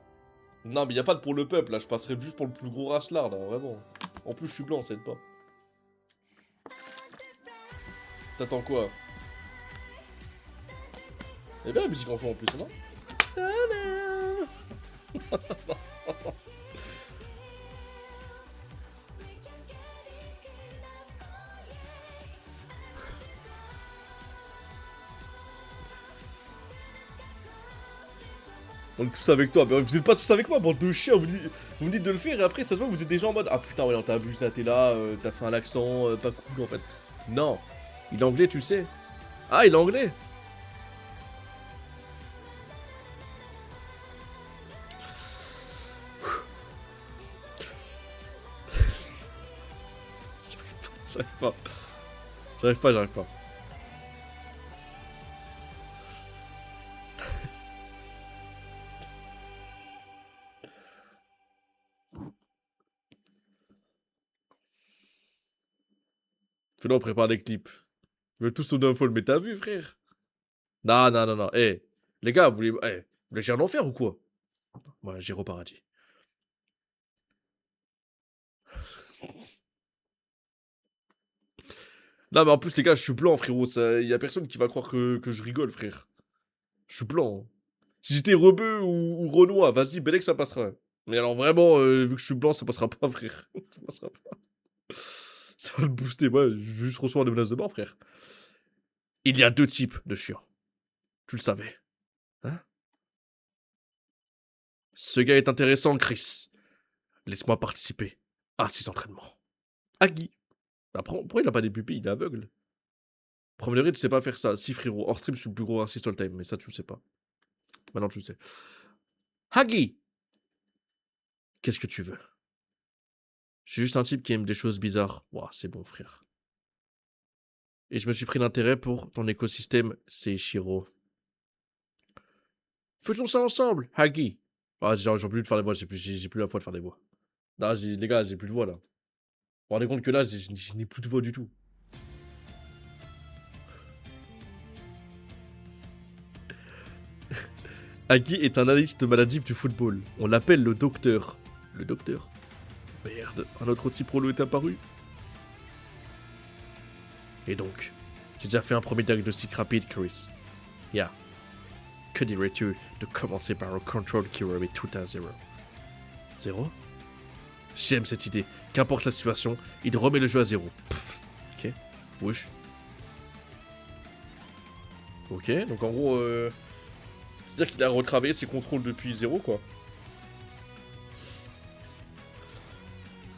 Non, mais y a pas de pour le peuple, là. Je passerai juste pour le plus gros rachelard, là, vraiment. En plus, je suis blanc, ça aide pas. T'attends quoi? Eh bien, la musique en fond en plus, non? On est tous avec toi, mais vous êtes pas tous avec moi, bande de chiens, vous me dites de le faire et après ça se voit vous êtes déjà en mode ah putain ouais non t'abuses là t'es là, t'as fait un accent pas cool en fait. Non, il est anglais tu sais. Ah il est anglais. J'arrive pas. J'arrive pas, j'arrive pas. Fais-le, on prépare des clips. Je veux tous tourner un fall, mais t'as vu frère? Non, non, non, non, eh. Les gars, vous voulez gérer l'enfer ou quoi? Ouais, j'irai au paradis. Non mais en plus les gars, je suis blanc frérot, y a personne qui va croire que je rigole frère. Je suis blanc. Hein. Si j'étais rebeu ou renois, vas-y, Belek, ça passera. Mais alors vraiment, vu que je suis blanc, ça passera pas, frère. Ça passera pas. Ça va le booster, moi, je vais juste recevoir des menaces de mort, frère. Il y a deux types de chiens. Tu le savais. Hein? Ce gars est intéressant, Chris. Laisse-moi participer à ses entraînements. Agui. Pourquoi il a pas des pupilles? Il est aveugle. Premier tu sais pas faire ça. Si, frérot, hors stream, je suis le plus gros raciste all time, mais ça, tu le sais pas. Maintenant, tu le sais. Hagi. Qu'est-ce que tu veux? Je suis juste un type qui aime des choses bizarres. Ouah, c'est bon, frère. Et je me suis pris d'intérêt pour ton écosystème, c'est Shiro. Faisons ça ensemble, Hagi. Ah, j'ai plus de faire des voix, j'ai plus la foi de faire des voix. Non, les gars, j'ai plus de voix là. Vous vous rendez compte que là, je n'ai plus de voix du tout. Hagi est un analyste maladif du football. On l'appelle le docteur. Le docteur? Merde, un autre type relou est apparu. Et donc, j'ai déjà fait un premier diagnostic rapide, Chris. Yeah. Que dirais-tu de commencer par un control qui remet tout à zéro? Zéro? J'aime cette idée. Qu'importe la situation, il remet le jeu à zéro. Pff. Ok. Wesh. Ok, donc en gros, c'est-à-dire qu'il a retravaillé ses contrôles depuis zéro, quoi.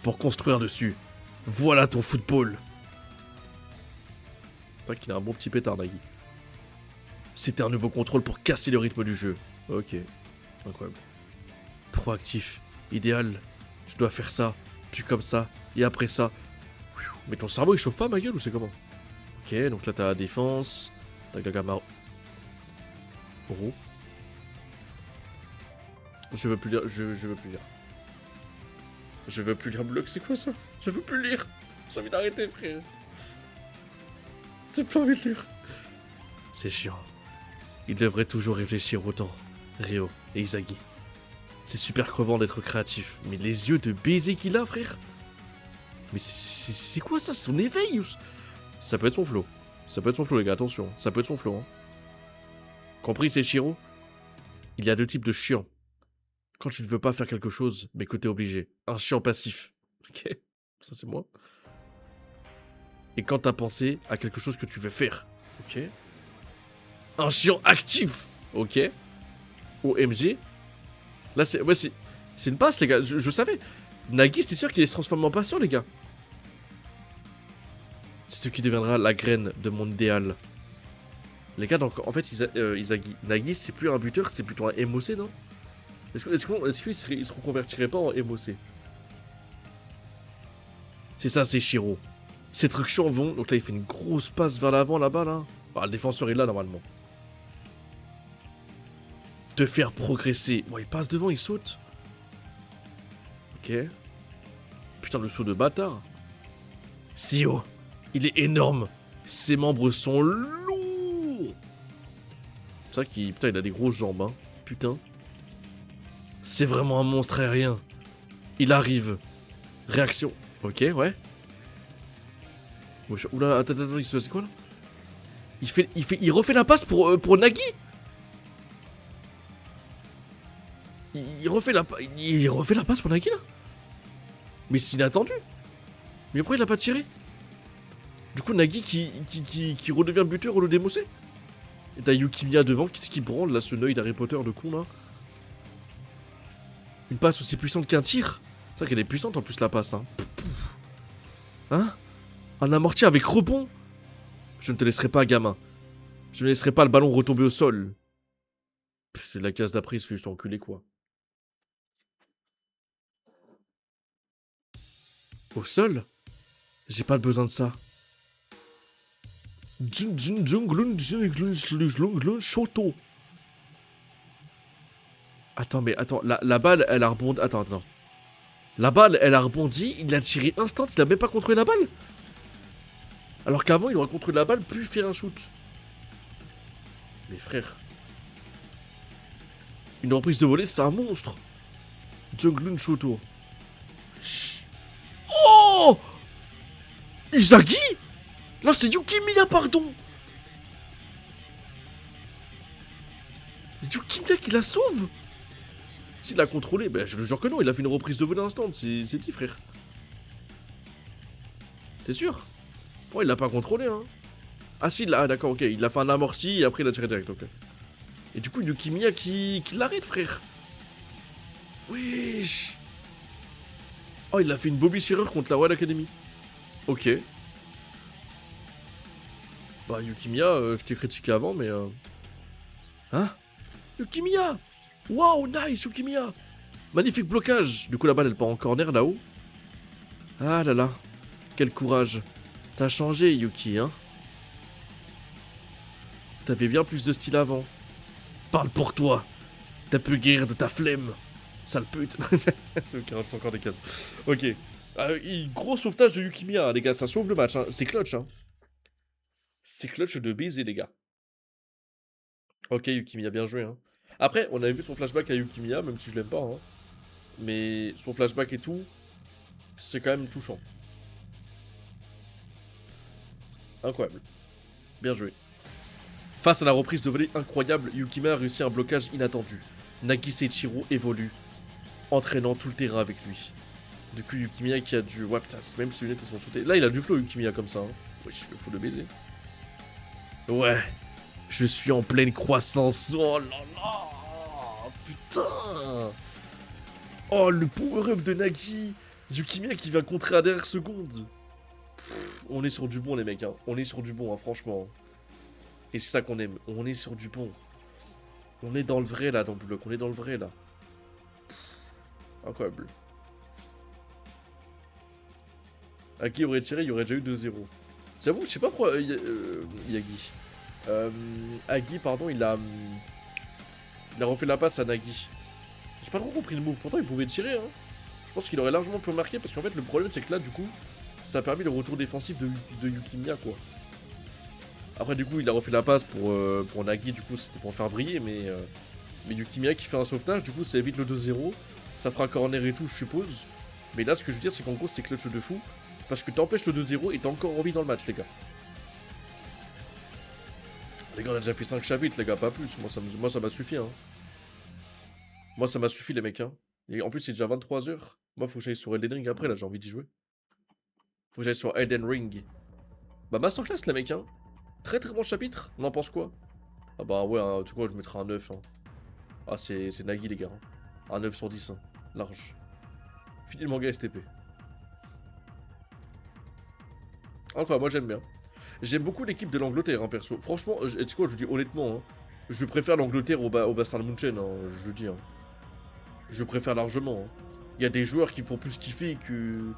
Pour construire dessus. Voilà ton football. C'est vrai qu'il a un bon petit pétard, Nagui. C'était un nouveau contrôle pour casser le rythme du jeu. Ok. Incroyable. Proactif. Idéal. Je dois faire ça. Puis comme ça. Et après ça. Mais ton cerveau il chauffe pas ma gueule ou c'est comment? Ok, donc là t'as la défense. T'as Gagamaro. Oro. Je veux plus lire. Je veux plus lire. Je veux plus lire bloc, c'est quoi ça? Je veux plus lire. J'ai envie d'arrêter, frère. J'ai pas envie de lire. C'est chiant. Il devrait toujours réfléchir autant, Ryo et Izagi. C'est super crevant d'être créatif, mais les yeux de baiser qu'il a, frère. Mais c'est quoi ça? C'est son éveil ou... Ça peut être son flow. Ça peut être son flow, les gars, attention. Ça peut être son flow. Hein. Compris, c'est Shiro? Il y a deux types de chiants. Quand tu ne veux pas faire quelque chose, mais que t'es obligé. Un chiant passif. Ok, ça c'est moi. Et quand t'as pensé à quelque chose que tu veux faire. Ok. Un chiant actif. Ok. OMG. Là, c'est... Ouais, c'est une passe, les gars. Je savais. Nagi, c'était sûr qu'il allait se transformer en patient, les gars. C'est ce qui deviendra la graine de mon idéal. Les gars, donc, en fait, Izagi... Nagi, c'est plus un buteur, c'est plutôt un MOC, non? Est-ce qu'il se reconvertirait pas en MOC? C'est ça, c'est Shiro. Ces trucs chiants vont... Donc là, il fait une grosse passe vers l'avant, là-bas, là. Ah, le défenseur est là, normalement. Te faire progresser. Bon, il passe devant, il saute. Ok. Putain, le saut de bâtard. Si haut. Il est énorme. Ses membres sont lourds. C'est ça qu'il... Putain, il a des grosses jambes, hein. Putain. C'est vraiment un monstre aérien. Il arrive. Réaction. Ok, ouais. Oula, attends, il se passe quoi, là? Il refait la passe pour Nagi. Il refait la passe pour Nagi, là. Mais c'est inattendu. Mais pourquoi il a pas tiré? Du coup, Nagi qui redevient buteur au lieu d'émosser. Et t'as Yukimiya devant, qu'est-ce qui branle, là, ce œil d'Harry Potter de con, là? Une passe aussi puissante qu'un tir. C'est vrai qu'elle est puissante, en plus, la passe, hein. Hein? Un amorti avec rebond. Je ne te laisserai pas, gamin. Je ne laisserai pas le ballon retomber au sol. C'est la case d'après, il se fait juste enculer, quoi. Au sol? J'ai pas besoin de ça. Attends, mais attends, la balle, elle a rebondi. Attends. La balle, elle a rebondi, il a tiré instant, il a même pas contrôlé la balle. Alors qu'avant, il aurait contrôlé la balle, puis faire un shoot. Mais frère. Une reprise de volée, c'est un monstre. Junglun Shoto. Oh! Izagi? Là, c'est Yukimiya, pardon. Yukimiya qui la sauve? S'il l'a contrôlé, ben je le jure que non, il a fait une reprise de volée instant, c'est dit, frère. T'es sûr? Oh, il l'a pas contrôlé, hein. Ah si, ah, d'accord, ok, il a fait un amorti et après il a tiré direct, ok. Et du coup, Yukimiya qui l'arrête, frère. Wesh. Oh, il a fait une Bobby Shearer contre la Royal Academy. Ok. Bah, Yukimiya, je t'ai critiqué avant, mais... Hein? Yukimiya! Waouh, nice, Yukimiya! Magnifique blocage! Du coup, la balle, elle part en corner, là-haut. Ah là là. Quel courage. T'as changé, Yuki, hein? T'avais bien plus de style avant. Parle pour toi. T'as pu guérir de ta flemme. Sale pute. Ok, rajoute encore des cases. Ok. Gros sauvetage de Yukimiya, les gars. Ça sauve le match, hein. C'est clutch, hein. C'est clutch de baiser, les gars. Ok, Yukimiya, bien joué, hein. Après, on avait vu son flashback à Yukimiya, même si je l'aime pas, hein. Mais son flashback et tout, c'est quand même touchant. Incroyable. Bien joué. Face à la reprise de volée incroyable, Yukimiya a réussi un blocage inattendu. Nagi Seichiro évolue, entraînant tout le terrain avec lui. Du coup, Yukimiya qui a dû... Ouais, putain, même si les lunettes sont sautées. Là, il a du flow, Yukimiya, comme ça. Hein. Wesh, il faut le baiser. Ouais. Je suis en pleine croissance. Oh là là. Putain. Oh, le power-up de Nagi. Yukimiya qui va contrer à dernière seconde. Pff, on est sur du bon, les mecs. Hein. On est sur du bon, hein, franchement. Et c'est ça qu'on aime. On est sur du bon. On est dans le vrai, là, dans le bloc. On est dans le vrai, là. Pff, incroyable. Agi aurait tiré, il y aurait déjà eu 2-0. J'avoue, je sais pas pourquoi Yagi. Agi, pardon, il a refait la passe à Nagi. J'ai pas trop compris le move. Pourtant, il pouvait tirer. Hein. Je pense qu'il aurait largement pu marquer parce qu'en fait, le problème, c'est que là, du coup, ça a permis le retour défensif de Yukimiya, quoi. Après, du coup, il a refait la passe pour Nagui, du coup, c'était pour faire briller, mais Yukimiya qui fait un sauvetage, du coup, ça évite le 2-0. Ça fera corner et tout, je suppose. Mais là, ce que je veux dire, c'est qu'en gros, c'est clutch de fou. Parce que t'empêches le 2-0 et t'as encore envie dans le match, les gars. Les gars, on a déjà fait 5 chapitres, les gars, pas plus. Moi, ça m'a suffi, hein. Moi, ça m'a suffi, les mecs, hein. Et en plus, c'est déjà 23h. Moi, faut que j'aille sur Elden Ring après, là, j'ai envie d'y jouer. Faut que j'aille sur Elden Ring. Bah, masterclass, les mecs, hein. Très très bon chapitre, on en pense quoi? Ah bah ouais, hein, tu vois, je mettrai un 9. Hein. Ah, c'est Nagui, les gars. Hein. Un 9 sur 10, hein. Large. Fini le manga STP. Encore, moi j'aime bien. J'aime beaucoup l'équipe de l'Angleterre, hein, perso. Franchement, tu sais quoi, je dis honnêtement, hein, je préfère l'Angleterre au Bastard Munchen, hein, je dis. Hein. Je préfère largement. Hein. Il y a des joueurs qui me font plus kiffer que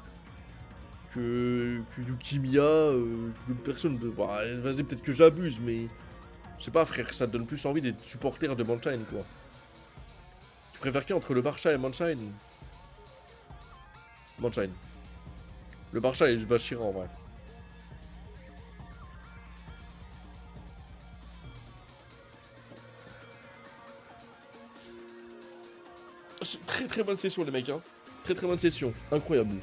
Yukimiya, que d'autres personnes. Bah, vas-y, peut-être que j'abuse, mais je sais pas, frère, ça te donne plus envie d'être supporter de Manshine, quoi. Tu préfères qui entre le Barça et Manshine? Manshine. Le Barça est juste Bachira en vrai. Très très bonne session les mecs hein. Très très bonne session. Incroyable.